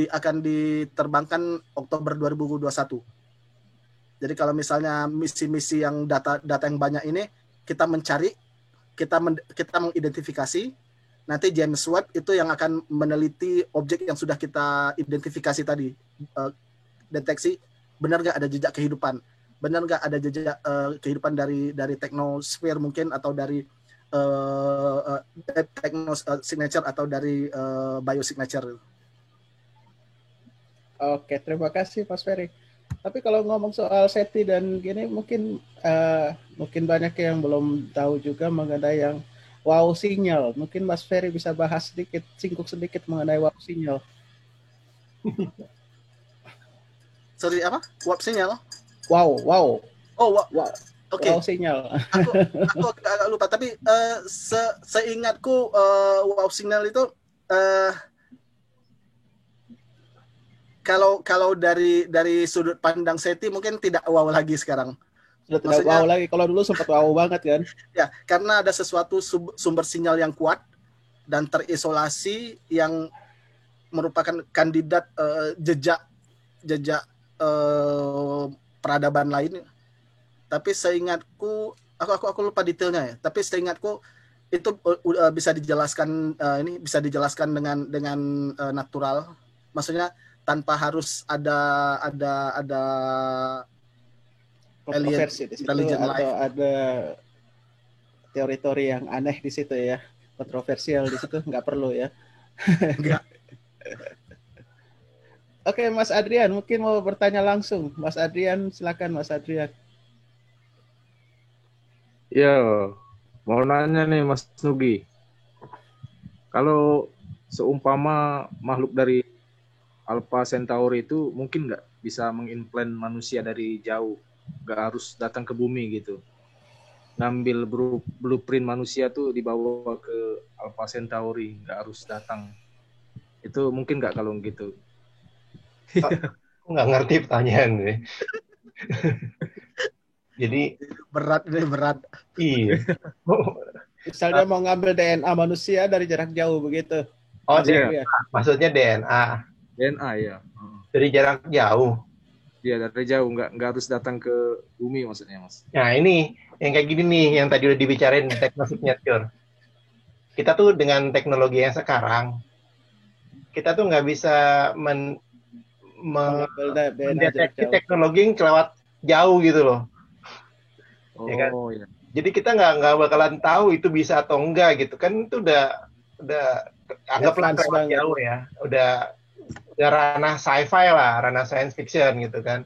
akan diterbangkan Oktober 2021. Jadi kalau misalnya misi-misi yang data yang banyak ini kita mencari, kita mengidentifikasi, nanti James Webb itu yang akan meneliti objek yang sudah kita identifikasi tadi, deteksi benar nggak ada jejak kehidupan, benar nggak ada jejak kehidupan dari teknosfer mungkin, atau dari signature atau dari biosignature. Oke, terima kasih Mas Ferry. Tapi kalau ngomong soal SETI dan gini, mungkin banyak yang belum tahu juga mengenai yang wow sinyal. Mungkin Mas Ferry bisa bahas singgung sedikit mengenai wow sinyal. Sorry, apa? Wow sinyal? Wow. Oh, wow. Oke. Wow sinyal. Aku agak lupa, tapi seingatku wow sinyal itu kalau dari sudut pandang SETI mungkin tidak wow lagi sekarang. Sudah tidak wow lagi. Kalau dulu sempat wow banget kan? Ya, karena ada sesuatu sumber sinyal yang kuat dan terisolasi yang merupakan kandidat jejak peradaban lain. Tapi seingatku, aku lupa detailnya ya. Tapi seingatku itu bisa dijelaskan bisa dijelaskan dengan natural. Maksudnya tanpa harus ada Kontroversi di situ atau life. Ada teori-teori yang aneh di situ ya, kontroversial di situ nggak perlu ya. Enggak. Oke, Mas Adrian mungkin mau bertanya langsung. Mas Adrian, silakan Mas Adrian. Ya, mau nanya nih Mas Nugi. Kalau seumpama makhluk dari Alpha Centauri itu mungkin nggak bisa mengimplant manusia dari jauh, nggak harus datang ke bumi gitu. Ngambil blueprint manusia tuh dibawa ke Alpha Centauri, nggak harus datang. Itu mungkin nggak kalau gitu? Aku nggak ngerti pertanyaan nih. Jadi berat. Iya. Misalnya mau ngambil DNA manusia dari jarak jauh begitu. Oh, DNA. Maksudnya DNA. DNA ya. Dari jarak jauh. Iya, dari jauh, nggak harus datang ke bumi maksudnya, Mas. Nah, ini yang kayak gini nih, yang tadi udah dibicarain teknologi signature. Kita tuh dengan teknologi yang sekarang, kita tuh nggak bisa mendeteksi teknologi yang kelewat jauh gitu loh. Oh, ya kan? Ya. Jadi kita nggak bakalan tahu itu bisa atau enggak gitu kan, itu udah anggaplah kelewat jauh ya, udah ranah sci-fi lah, ranah science fiction gitu kan.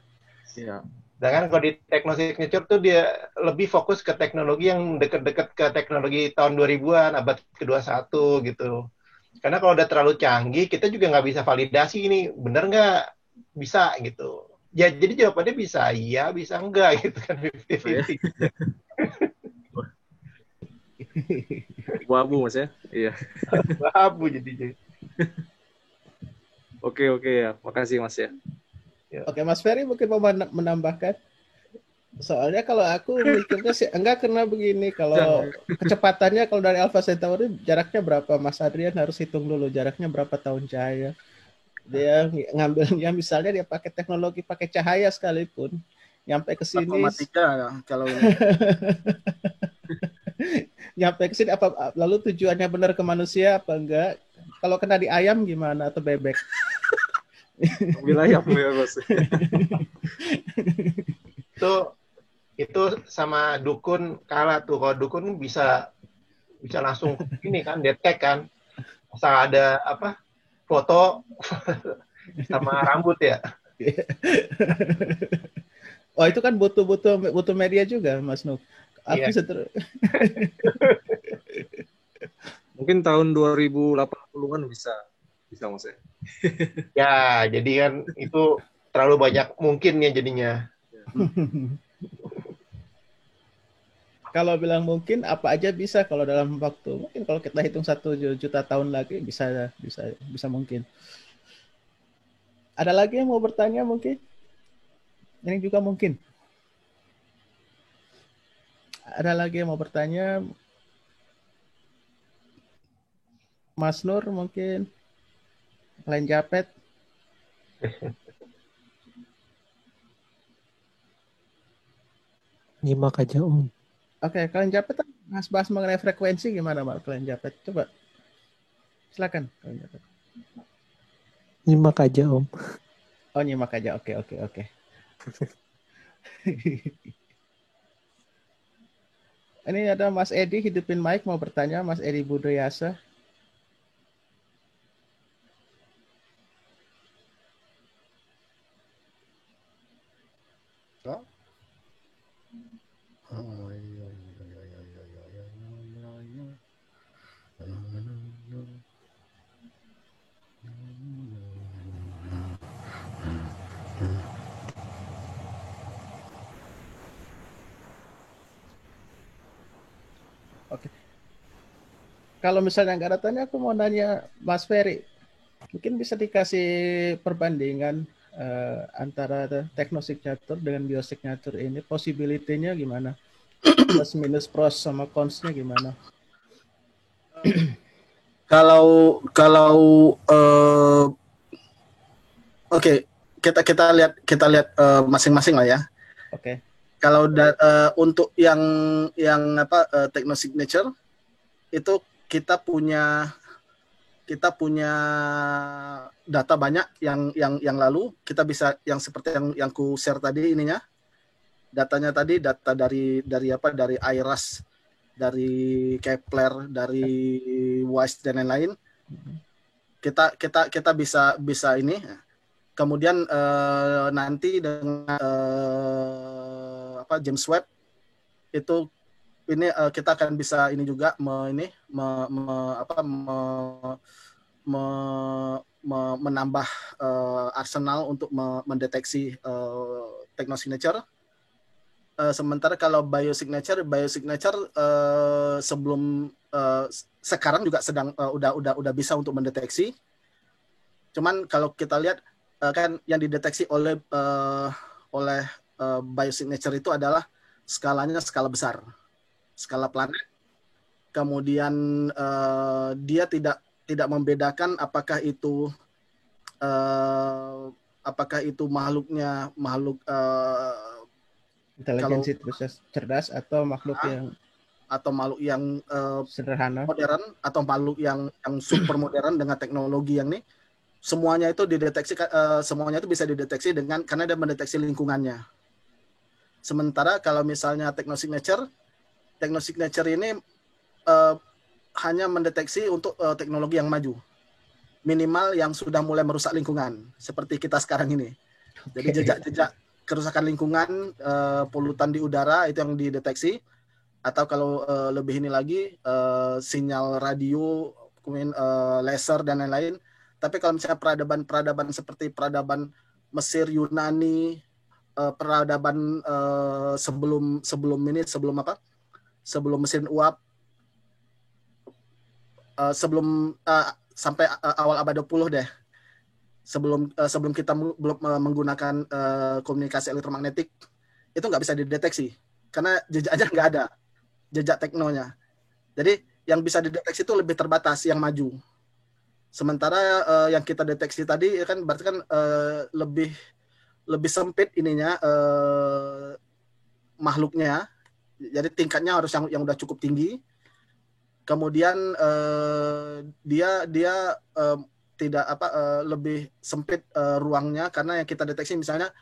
Iya. Sedangkan kalau di teknologi signature tuh dia lebih fokus ke teknologi yang deket-deket ke teknologi tahun 2000-an, abad ke-21 gitu. Karena kalau udah terlalu canggih, kita juga nggak bisa validasi ini bener nggak bisa gitu. Ya jadi jawabannya bisa iya, bisa enggak gitu kan, 50-50. Wabu Mas ya? Iya. Wabu jadi. Oke ya, makasih Mas ya. Oke, Mas Ferry mungkin mau menambahkan. Soalnya kalau aku mikirnya sih enggak, karena begini, kalau kecepatannya kalau dari Alpha Centauri jaraknya berapa, Mas Adrian harus hitung dulu jaraknya berapa tahun cahaya. Dia ngambilnya misalnya dia pakai teknologi pakai cahaya sekalipun, nyampe ke sini matematika kalau nyampe ke sini apa, lalu tujuannya benar ke manusia apa enggak? Kalau kena di ayam gimana atau bebek? Wilayah ya, Bos. Itu sama dukun kalah tuh. Kalau dukun bisa langsung ini kan, detek kan. Asal ada foto sama rambut ya. Oh, itu kan butuh media juga, Mas Nuk. Iya. Mungkin tahun 2080-an bisa Mas ya. Ya, jadi kan itu terlalu banyak mungkinnya jadinya. Kalau bilang mungkin, apa aja bisa kalau dalam waktu. Mungkin kalau kita hitung 1 juta tahun lagi bisa mungkin. Ada lagi yang mau bertanya mungkin? Ini juga mungkin. Ada lagi yang mau bertanya? Mas Nur mungkin? Lain Japet? Nyimak aja Om. Oke, kalian Japet bahas mengenai frekuensi gimana, Mbak? Kalian Japet, coba. Silakan, kalian Japet. Nyimak aja Om. Oh, nyimak aja. Oke. Ini ada Mas Edi, hidupin mic, mau bertanya, Mas Edi Budayasa. Oke. Kalau misalnya nggak ada tanya, aku mau nanya Mas Ferry. Mungkin bisa dikasih perbandingan antara teknosignature dengan biosignature ini, possibility-nya gimana? Plus minus pros sama cons-nya gimana? Kalau kalau oke, kita lihat masing-masing lah ya. Oke. Kalau untuk yang apa techno signature itu kita punya data banyak yang lalu kita bisa yang seperti yang ku share tadi ininya, datanya tadi data dari apa, dari IRAS, dari Kepler, dari WISE dan lain-lain. Kita bisa ini. Kemudian nanti dengan apa James Webb itu ini kita akan bisa ini juga menambah arsenal untuk mendeteksi technosignature. Sementara kalau biosignature sebelum sekarang juga sedang udah bisa untuk mendeteksi. Cuman kalau kita lihat kan yang dideteksi oleh biosignature itu adalah skalanya skala besar, skala planet. Kemudian dia tidak membedakan apakah itu makhluk intelijensi cerdas atau makhluk yang sederhana, modern, atau makhluk yang super modern dengan teknologi yang ini. Semuanya itu dideteksi, semuanya itu bisa dideteksi karena dia mendeteksi lingkungannya. Sementara kalau misalnya technosignature ini hanya mendeteksi untuk teknologi yang maju, minimal yang sudah mulai merusak lingkungan seperti kita sekarang ini. Jadi jejak kerusakan lingkungan, polutan di udara itu yang dideteksi, atau kalau lebih ini lagi sinyal radio, kemudian laser dan lain-lain. Tapi kalau misalnya peradaban seperti peradaban Mesir, Yunani, peradaban sebelum mesin uap, sampai awal abad 20 deh. Sebelum kita belum menggunakan komunikasi elektromagnetik, itu nggak bisa dideteksi karena jejaknya nggak ada, jejak teknonya. Jadi yang bisa dideteksi itu lebih terbatas, yang maju. Sementara yang kita deteksi tadi kan berarti kan lebih sempit ininya, makhluknya. Jadi tingkatnya harus yang udah cukup tinggi. Kemudian dia tidak lebih sempit ruangnya, karena yang kita deteksi misalnya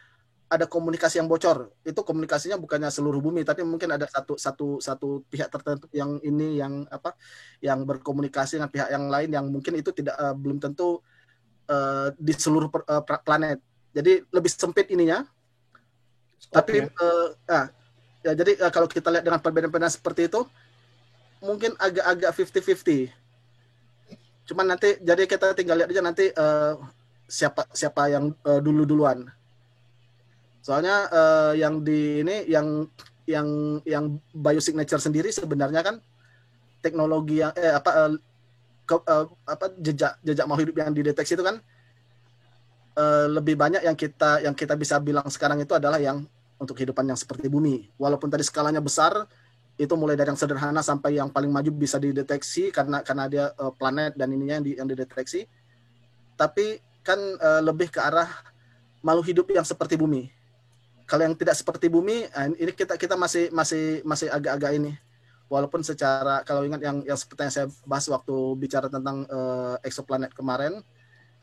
ada komunikasi yang bocor, itu komunikasinya bukannya seluruh bumi, tapi mungkin ada satu pihak tertentu yang berkomunikasi dengan pihak yang lain, yang mungkin itu belum tentu di seluruh planet. Jadi lebih sempit ininya. Tapi jadi kalau kita lihat dengan perbedaan-perbedaan seperti itu, mungkin agak 50-50. Cuman nanti jadi kita tinggal lihat aja nanti siapa yang duluan. Soalnya yang di ini yang biosignature sendiri sebenarnya kan teknologi yang jejak makhluk hidup yang dideteksi itu kan lebih banyak yang kita bisa bilang sekarang itu adalah yang untuk kehidupan yang seperti bumi. Walaupun tadi skalanya besar, itu mulai dari yang sederhana sampai yang paling maju bisa dideteksi karena dia planet dan ininya yang dideteksi. Tapi kan lebih ke arah makhluk hidup yang seperti bumi. Kalau yang tidak seperti bumi, ini kita masih agak-agak ini. Walaupun secara, kalau ingat yang seperti yang saya bahas waktu bicara tentang exoplanet kemarin,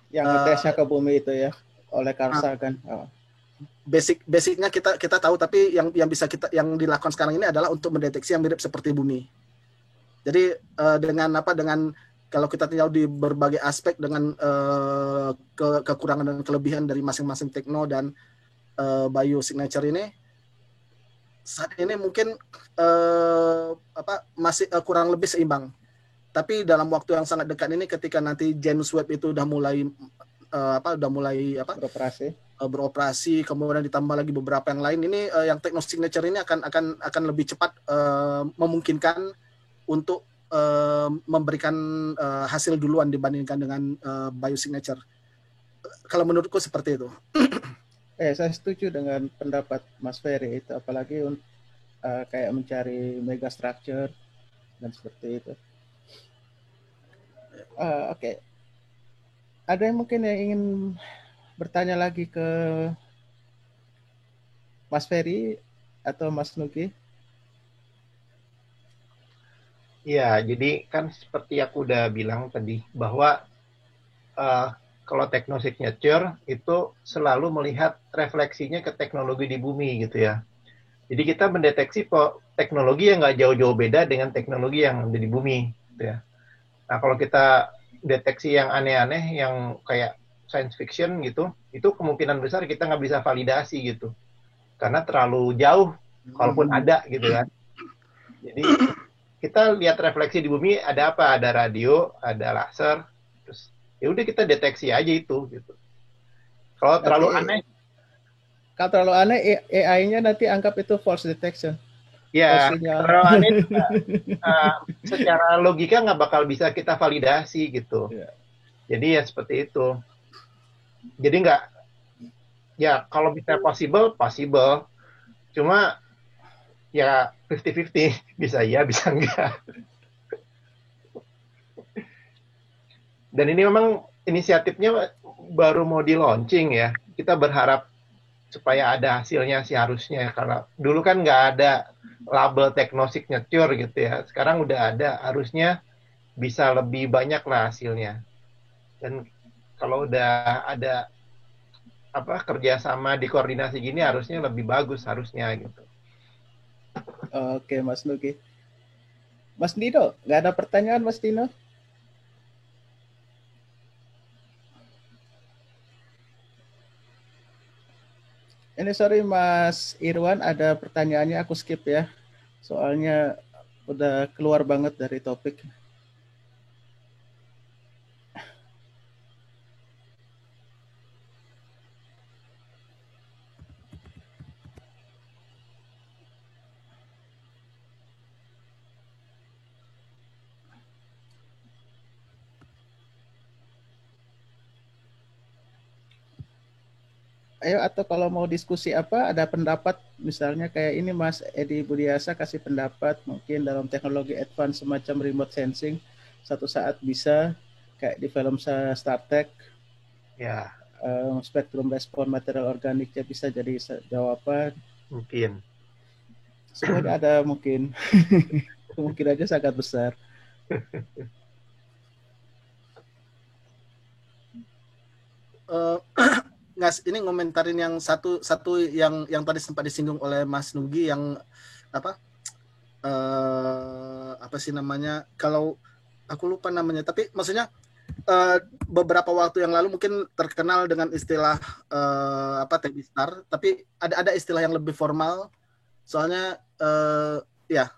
yang tesnya ke bumi itu ya, oleh Carl Sagan. Basicnya kita tahu, tapi yang bisa yang dilakukan sekarang ini adalah untuk mendeteksi yang mirip seperti bumi. Jadi dengan kalau kita tinggal di berbagai aspek dengan kekurangan dan kelebihan dari masing-masing tekno dan biosignature ini, saat ini mungkin masih kurang lebih seimbang. Tapi dalam waktu yang sangat dekat ini, ketika nanti James Webb itu udah mulai beroperasi, kemudian ditambah lagi beberapa yang lain, ini yang technosignature ini akan lebih cepat memungkinkan untuk memberikan hasil duluan dibandingkan dengan biosignature. Kalau menurutku seperti itu. Saya setuju dengan pendapat Mas Ferry itu, apalagi kayak mencari megastructure dan seperti itu. Oke. Ada yang mungkin yang ingin bertanya lagi ke Mas Ferry atau Mas Nugi? Iya, jadi kan seperti aku udah bilang tadi bahwa uh, kalau technosignature itu selalu melihat refleksinya ke teknologi di bumi gitu ya. Jadi kita mendeteksi teknologi yang nggak jauh-jauh beda dengan teknologi yang ada di bumi gitu ya. Nah kalau kita deteksi yang aneh-aneh, yang kayak science fiction gitu, itu kemungkinan besar kita nggak bisa validasi gitu. Karena terlalu jauh, kalaupun ada gitu kan. Jadi kita lihat refleksi di bumi ada apa? Ada radio, ada laser, terus ya udah kita deteksi aja itu gitu. Kalau terlalu aneh, kalau terlalu aneh AI-nya nanti anggap itu false detection. ya terlalu aneh secara logika nggak bakal bisa kita validasi gitu. Jadi ya seperti itu. Jadi nggak, ya kalau bisa possible, cuma ya 50-50, bisa iya bisa enggak. Dan ini memang inisiatifnya baru mau di launching ya. Kita berharap supaya ada hasilnya sih harusnya. Karena dulu kan nggak ada label technosignature gitu ya. Sekarang udah ada, harusnya bisa lebih banyak lah hasilnya. Dan kalau udah ada kerjasama di koordinasi gini harusnya lebih bagus harusnya gitu. Oke, Mas Nugi. Mas Dino, nggak ada pertanyaan Mas Dino? Ini sorry Mas Irwan, ada pertanyaannya aku skip ya. Soalnya udah keluar banget dari topik. Ayo, atau kalau mau diskusi apa, ada pendapat misalnya kayak ini Mas Edi Budiasa kasih pendapat mungkin dalam teknologi advance semacam remote sensing satu saat bisa kayak di film Star Trek ya, spektrum respon material organiknya bisa jadi jawaban mungkin semuanya ada mungkin kemungkinannya sangat besar. Ngas, ini ngomentarin yang satu yang tadi sempat disinggung oleh Mas Nugi yang apa sih namanya, kalau aku lupa namanya, tapi maksudnya beberapa waktu yang lalu mungkin terkenal dengan istilah Tebistar, tapi ada istilah yang lebih formal soalnya ya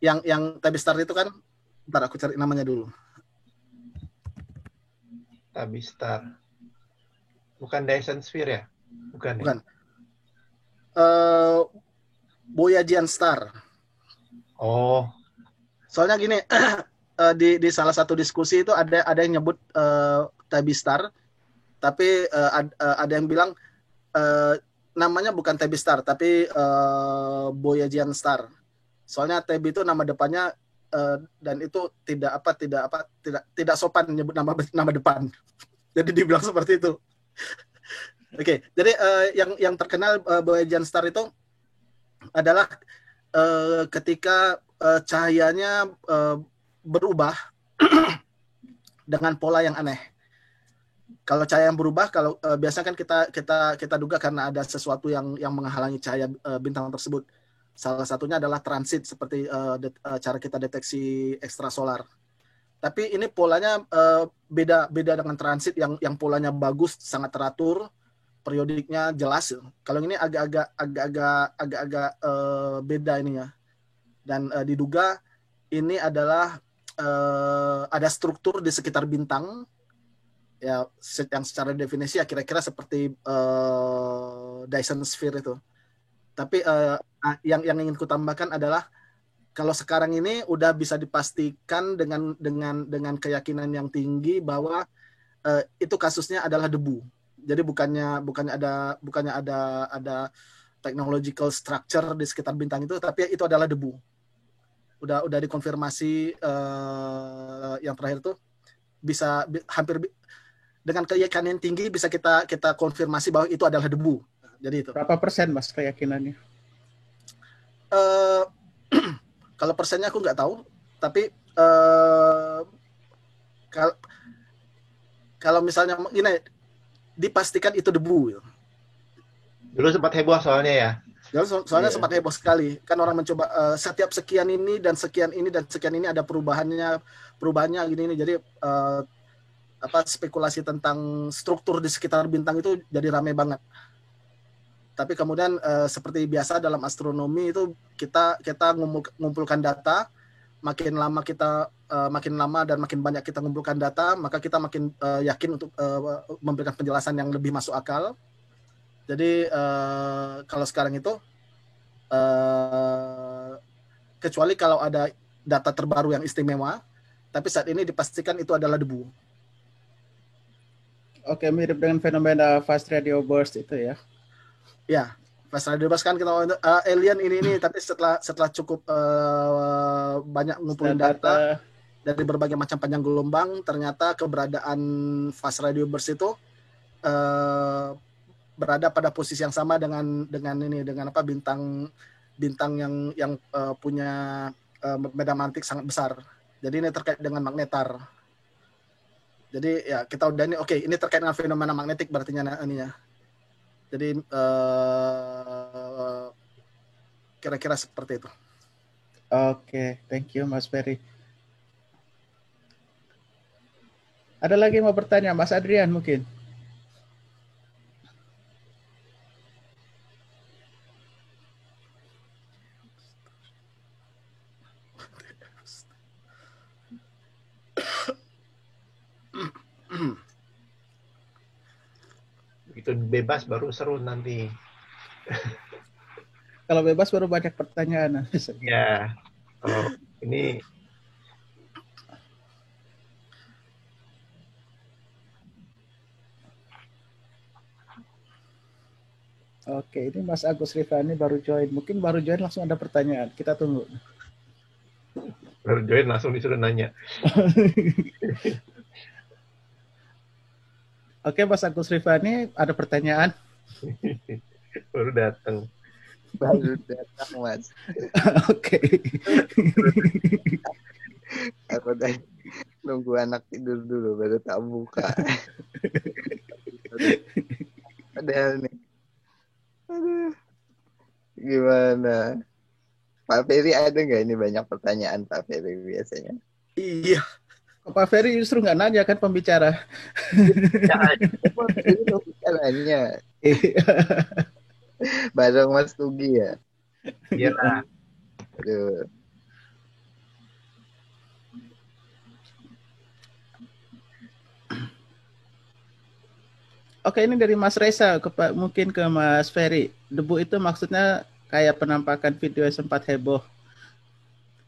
yang Tebistar itu kan, bentar aku cari namanya dulu. Tebistar bukan Dyson Sphere ya? Bukan. Ya? Boyajian Star. Oh. Soalnya gini, di salah satu diskusi itu ada yang nyebut Tebistar, tapi ada yang bilang namanya bukan Tebistar, tapi Boyajian Star. Soalnya Tebi itu nama depannya dan itu tidak sopan nyebut nama depan. Jadi dibilang seperti itu. Oke, jadi yang terkenal Boyajian Star itu adalah ketika cahayanya berubah dengan pola yang aneh. Kalau cahaya yang berubah, kalau biasanya kan kita duga karena ada sesuatu yang menghalangi cahaya bintang tersebut. Salah satunya adalah transit, seperti cara kita deteksi ekstrasolar. Tapi ini polanya beda dengan transit yang polanya bagus, sangat teratur, periodiknya jelas. Kalau ini agak-agak beda ininya. Dan diduga ini adalah ada struktur di sekitar bintang ya, yang secara definisi ya kira-kira seperti Dyson Sphere itu. Tapi yang ingin ku tambahkan adalah kalau sekarang ini udah bisa dipastikan dengan keyakinan yang tinggi bahwa itu kasusnya adalah debu. Jadi bukannya ada technological structure di sekitar bintang itu, tapi itu adalah debu. Udah dikonfirmasi yang terakhir tuh dengan keyakinan tinggi bisa kita konfirmasi bahwa itu adalah debu. Jadi itu. Berapa persen Mas keyakinannya? Kalau persennya aku nggak tahu, tapi kalau misalnya ini dipastikan itu debu. Dulu sempat heboh soalnya ya. Soalnya sempat heboh sekali. Kan orang mencoba setiap sekian ini dan sekian ini dan sekian ini ada perubahannya gini. Jadi spekulasi tentang struktur di sekitar bintang itu jadi ramai banget. Tapi kemudian seperti biasa dalam astronomi itu kita mengumpulkan data, makin lama dan makin banyak kita mengumpulkan data, maka kita makin yakin untuk memberikan penjelasan yang lebih masuk akal. Jadi kalau sekarang itu kecuali kalau ada data terbaru yang istimewa, tapi saat ini dipastikan itu adalah debu. Oke, mirip dengan fenomena fast radio burst itu ya. Ya, fast radio burst kan kita alien ini tapi setelah cukup banyak ngumpulin data dari berbagai macam panjang gelombang, ternyata keberadaan fast radio burst itu berada pada posisi yang sama dengan bintang yang punya medan magnetik sangat besar. Jadi ini terkait dengan magnetar. Jadi ya kita udah ini terkait dengan fenomena magnetik berarti ininya. Jadi kira-kira seperti itu. Oke, thank you Mas Ferry. Ada lagi yang mau bertanya, Mas Adrian mungkin? Begitu bebas baru seru nanti. Kalau bebas baru banyak pertanyaan. Ya, kalau ini Oke, ini Mas Agus Rifani baru join. Mungkin baru join langsung ada pertanyaan. Kita tunggu. baru join langsung disuruh nanya. Oke, Mas Agus Rifani, ada pertanyaan? Baru datang. Mas. Oke. Aku tadi nunggu anak tidur dulu baru tak buka. Padahal nih. Aduh. Gimana? Pak Ferry ada nggak ini banyak pertanyaan Pak Ferry biasanya? Iya. Pak Ferry justru nggak nanya kan pembicara. Ini pembicaranya. Bareng Mas Tugi ya. Iya. Aduh. Oke, ini dari Mas Reza, mungkin ke Mas Ferry. Debu itu maksudnya kayak penampakan video yang sempat heboh,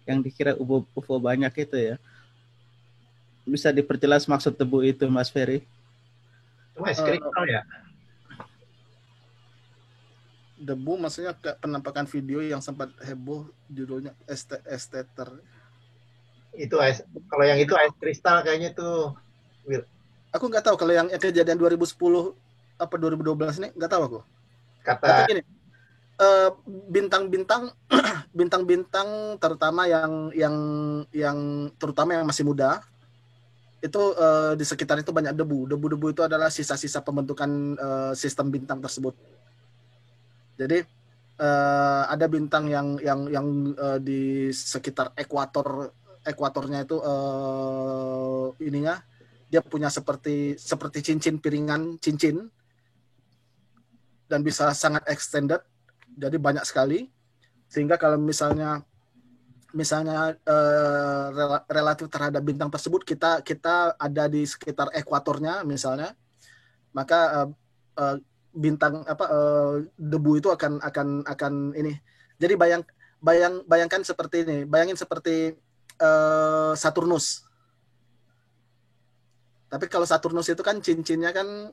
yang dikira UFO banyak itu ya. Bisa diperjelas maksud debu itu, Mas Ferry? Itu es kristal ya? Debu maksudnya penampakan video yang sempat heboh, judulnya esteter. Itu kalau yang itu es kristal kayaknya tuh. Aku nggak tahu kalau yang kejadian 2010 apa 2012 ini nggak tahu aku. Kata gini, bintang-bintang terutama yang terutama yang masih muda itu di sekitar itu banyak debu. Debu-debu itu adalah sisa-sisa pembentukan sistem bintang tersebut. Jadi ada bintang yang di sekitar ekuatornya itu ininya dia punya seperti cincin piringan cincin dan bisa sangat extended, jadi banyak sekali, sehingga kalau misalnya relatif terhadap bintang tersebut kita ada di sekitar ekuatornya misalnya, maka bintang debu itu akan ini. Jadi bayangkan seperti ini, bayangin seperti Saturnus. Tapi kalau Saturnus itu kan cincinnya kan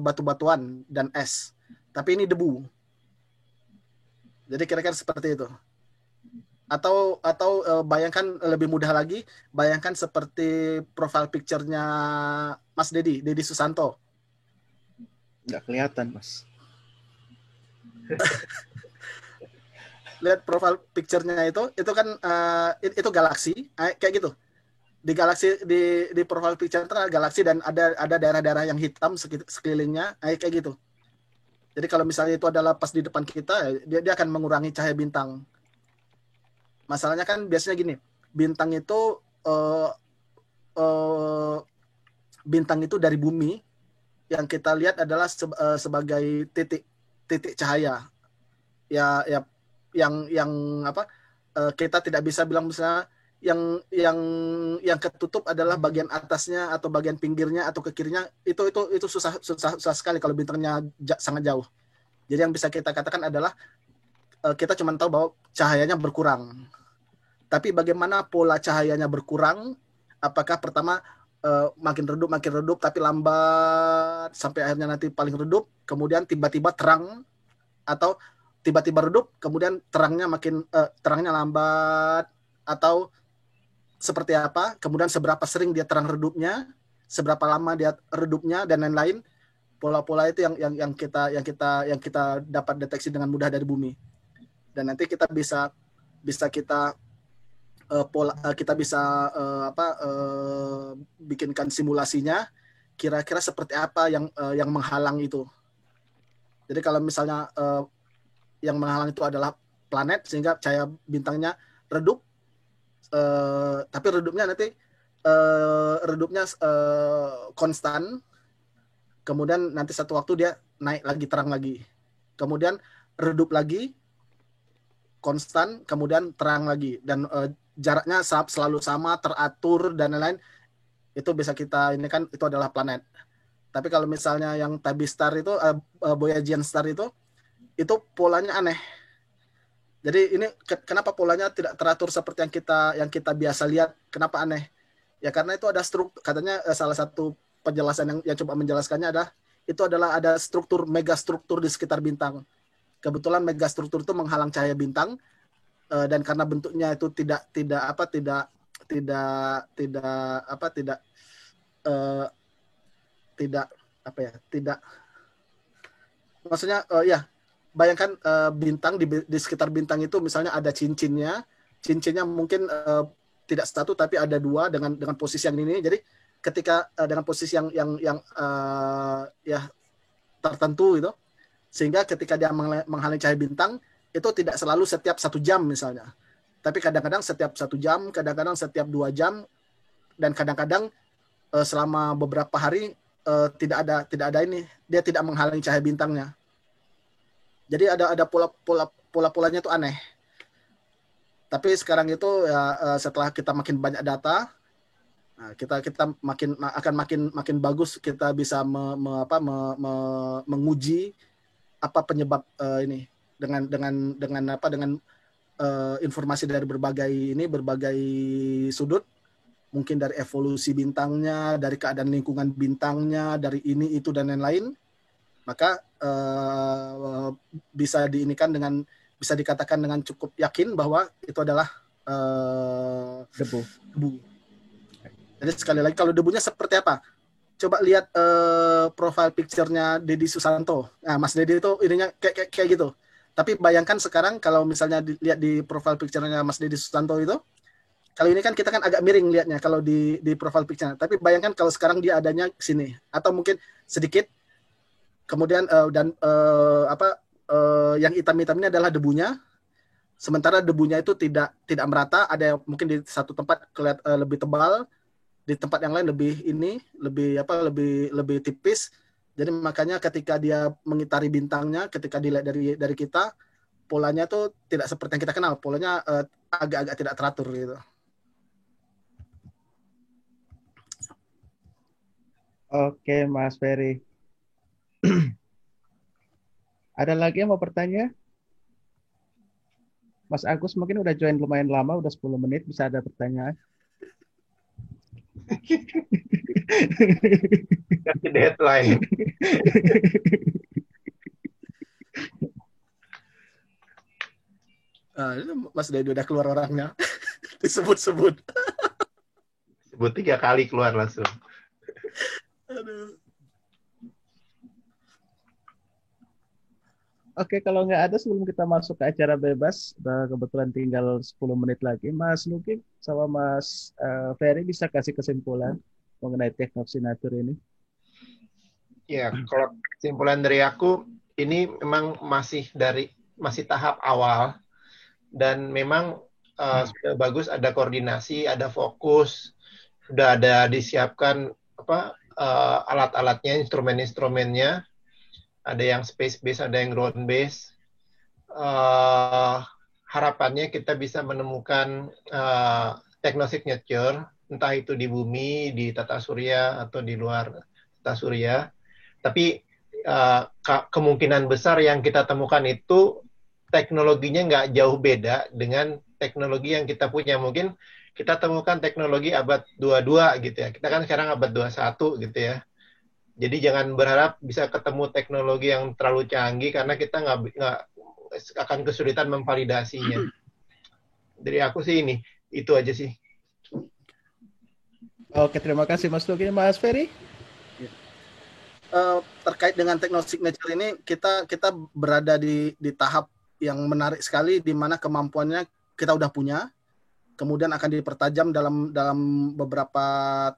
batu-batuan dan es. Tapi ini debu. Jadi kira-kira seperti itu. Atau bayangkan lebih mudah lagi, bayangkan seperti profile picture-nya Mas Dedi Susanto. Nggak kelihatan, Mas. Lihat profile picture-nya itu kan itu galaksi kayak gitu. Di galaksi di profile picture itu ada galaksi dan ada daerah-daerah yang hitam sekelilingnya kayak gitu. Jadi kalau misalnya itu adalah pas di depan kita, dia akan mengurangi cahaya bintang. Masalahnya kan biasanya gini, bintang itu bintang itu dari bumi, yang kita lihat adalah sebagai titik cahaya. Ya yang apa? Kita tidak bisa bilang misalnya yang ketutup adalah bagian atasnya atau bagian pinggirnya atau ke kirinya, itu susah sekali kalau bintangnya sangat jauh. Jadi yang bisa kita katakan adalah kita cuma tahu bahwa cahayanya berkurang. Tapi bagaimana pola cahayanya berkurang? Apakah pertama makin redup tapi lambat sampai akhirnya nanti paling redup, kemudian tiba-tiba terang, atau tiba-tiba redup kemudian terangnya lambat, atau seperti apa? Kemudian seberapa sering dia terang redupnya, seberapa lama dia redupnya, dan lain-lain. Pola-pola itu yang kita dapat deteksi dengan mudah dari bumi. Dan nanti kita bisa bikinkan simulasinya kira-kira seperti apa yang menghalang itu. Jadi kalau misalnya yang menghalang itu adalah planet sehingga cahaya bintangnya redup, tapi redupnya konstan, kemudian nanti satu waktu dia naik lagi, terang lagi, kemudian redup lagi konstan, kemudian terang lagi, dan jaraknya selalu sama, teratur dan lain-lain. Itu bisa kita ini kan itu adalah planet. Tapi kalau misalnya yang Tabby Star itu Boyajian Star itu polanya aneh. Jadi ini kenapa polanya tidak teratur seperti yang kita biasa lihat? Kenapa aneh? Ya karena itu ada struktur, katanya salah satu penjelasan yang coba menjelaskannya adalah ada megastruktur di sekitar bintang. Kebetulan megastruktur itu menghalang cahaya bintang, dan karena bentuknya itu tidak maksudnya bayangkan bintang di sekitar bintang itu misalnya ada cincinnya mungkin tidak satu tapi ada dua dengan posisi yang ini. Jadi ketika dengan posisi yang tertentu itu, sehingga ketika dia menghalangi cahaya bintang itu tidak selalu setiap 1 jam misalnya, tapi kadang-kadang setiap 1 jam, kadang-kadang setiap 2 jam, dan kadang-kadang selama beberapa hari tidak ada ini, dia tidak menghalangi cahaya bintangnya. Jadi ada pola-polanya itu aneh. Tapi sekarang itu ya, setelah kita makin banyak data, nah, kita akan makin bagus, kita bisa menguji apa penyebab ini dengan informasi dari berbagai sudut, mungkin dari evolusi bintangnya, dari keadaan lingkungan bintangnya, dari ini itu dan lain-lain. Maka bisa dikatakan dengan cukup yakin bahwa itu adalah debu. Jadi sekali lagi, kalau debunya seperti apa? Coba lihat profile picture-nya Dedi Susanto. Nah, Mas Dedi itu ininya kayak gitu. Tapi bayangkan sekarang kalau misalnya dilihat di profile picture-nya Mas Dedi Susanto itu, kalau ini kan kita kan agak miring lihatnya kalau di profile picture-nya. Tapi bayangkan kalau sekarang dia adanya sini, atau mungkin sedikit. Kemudian yang hitam-hitam ini adalah debunya. Sementara debunya itu tidak merata, ada yang mungkin di satu tempat lebih tebal, di tempat yang lain lebih tipis. Jadi makanya ketika dia mengitari bintangnya, ketika dilihat dari kita, polanya tuh tidak seperti yang kita kenal. Polanya agak-agak tidak teratur gitu. Oke, Mas Ferry. Ada lagi yang mau bertanya? Mas Agus mungkin udah join lumayan lama, udah 10 menit, bisa ada pertanyaan. Kasih deadline. Ini Mas Dedi udah keluar orangnya. Disebut-sebut. Sebut 3 kali keluar langsung. Aduh. Oke, kalau nggak ada sebelum kita masuk ke acara bebas, kebetulan tinggal 10 menit lagi, Mas Nuki sama Mas Ferry bisa kasih kesimpulan mengenai teknoksinatur ini? Ya, kalau kesimpulan dari aku, ini memang masih tahap awal dan memang sudah bagus ada koordinasi, ada fokus, sudah ada disiapkan alat-alatnya, instrumen-instrumennya, ada yang space base, ada yang ground base. Harapannya kita bisa menemukan technosignature, entah itu di bumi, di tata surya atau di luar tata surya. Tapi kemungkinan besar yang kita temukan itu teknologinya nggak jauh beda dengan teknologi yang kita punya. Mungkin kita temukan teknologi abad 22 gitu ya. Kita kan sekarang abad 21 gitu ya. Jadi jangan berharap bisa ketemu teknologi yang terlalu canggih karena kita nggak akan kesulitan memvalidasinya. Dari aku sih itu aja sih. Oke, terima kasih Mas Nuki. Mas Ferry? Terkait dengan technosignature ini kita berada di tahap yang menarik sekali di mana kemampuannya kita udah punya, kemudian akan dipertajam dalam beberapa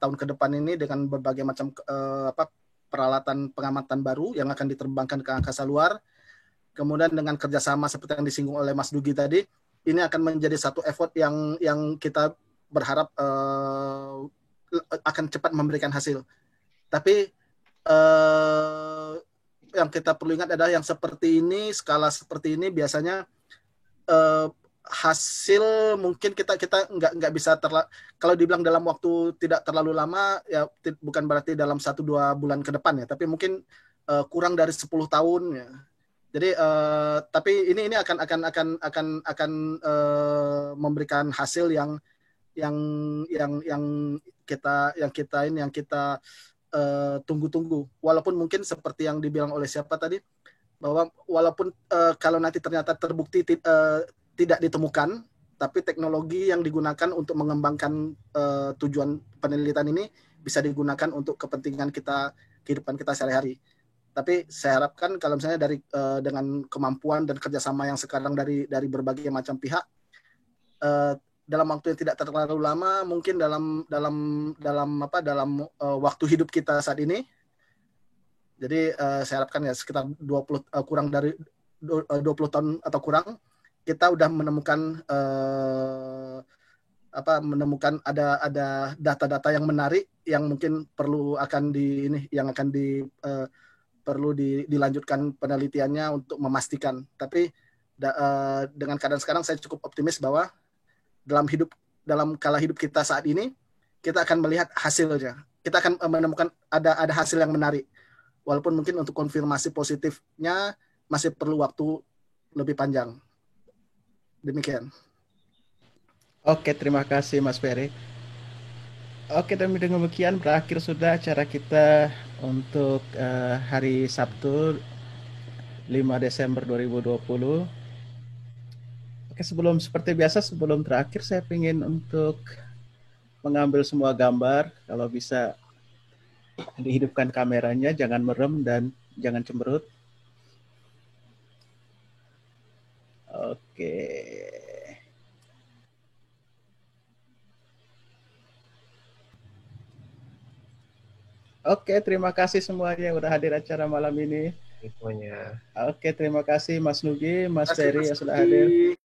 tahun ke depan ini dengan berbagai macam peralatan pengamatan baru yang akan diterbangkan ke angkasa luar. Kemudian dengan kerjasama seperti yang disinggung oleh Mas Dugi tadi, ini akan menjadi satu effort yang kita berharap akan cepat memberikan hasil. Tapi yang kita perlu ingat adalah yang seperti ini, skala seperti ini biasanya hasil mungkin kita nggak bisa kalau dibilang dalam waktu tidak terlalu lama ya bukan berarti dalam 1-2 bulan ke depan ya, tapi mungkin kurang dari 10 tahun ya. Jadi tapi ini akan memberikan hasil yang kita tunggu-tunggu. Walaupun mungkin seperti yang dibilang oleh siapa tadi, bahwa walaupun kalau nanti ternyata terbukti tidak ditemukan, tapi teknologi yang digunakan untuk mengembangkan tujuan penelitian ini bisa digunakan untuk kepentingan kehidupan kita sehari-hari. Tapi saya harapkan kalau misalnya dengan kemampuan dan kerjasama yang sekarang dari berbagai macam pihak, dalam waktu yang tidak terlalu lama, mungkin dalam waktu hidup kita saat ini. Jadi saya harapkan ya sekitar 20 kurang dari 20 tahun atau kurang, kita udah menemukan ada data-data yang menarik yang mungkin perlu dilanjutkan penelitiannya untuk memastikan. Tapi dengan keadaan sekarang saya cukup optimis bahwa dalam kala hidup kita saat ini, kita akan melihat hasilnya. Kita akan menemukan ada hasil yang menarik. Walaupun mungkin untuk konfirmasi positifnya masih perlu waktu lebih panjang. Demikian. Oke, terima kasih Mas Ferry. Oke, dan dengan demikian berakhir sudah acara kita untuk hari Sabtu 5 Desember 2020. Oke, seperti biasa sebelum terakhir saya ingin untuk mengambil semua gambar, kalau bisa dihidupkan kameranya, jangan merem dan jangan cemberut. Oke. Oke, terima kasih semuanya yang udah hadir acara malam ini. Semuanya. Oke, terima kasih Mas Nugi, Mas Ferry yang sudah hadir.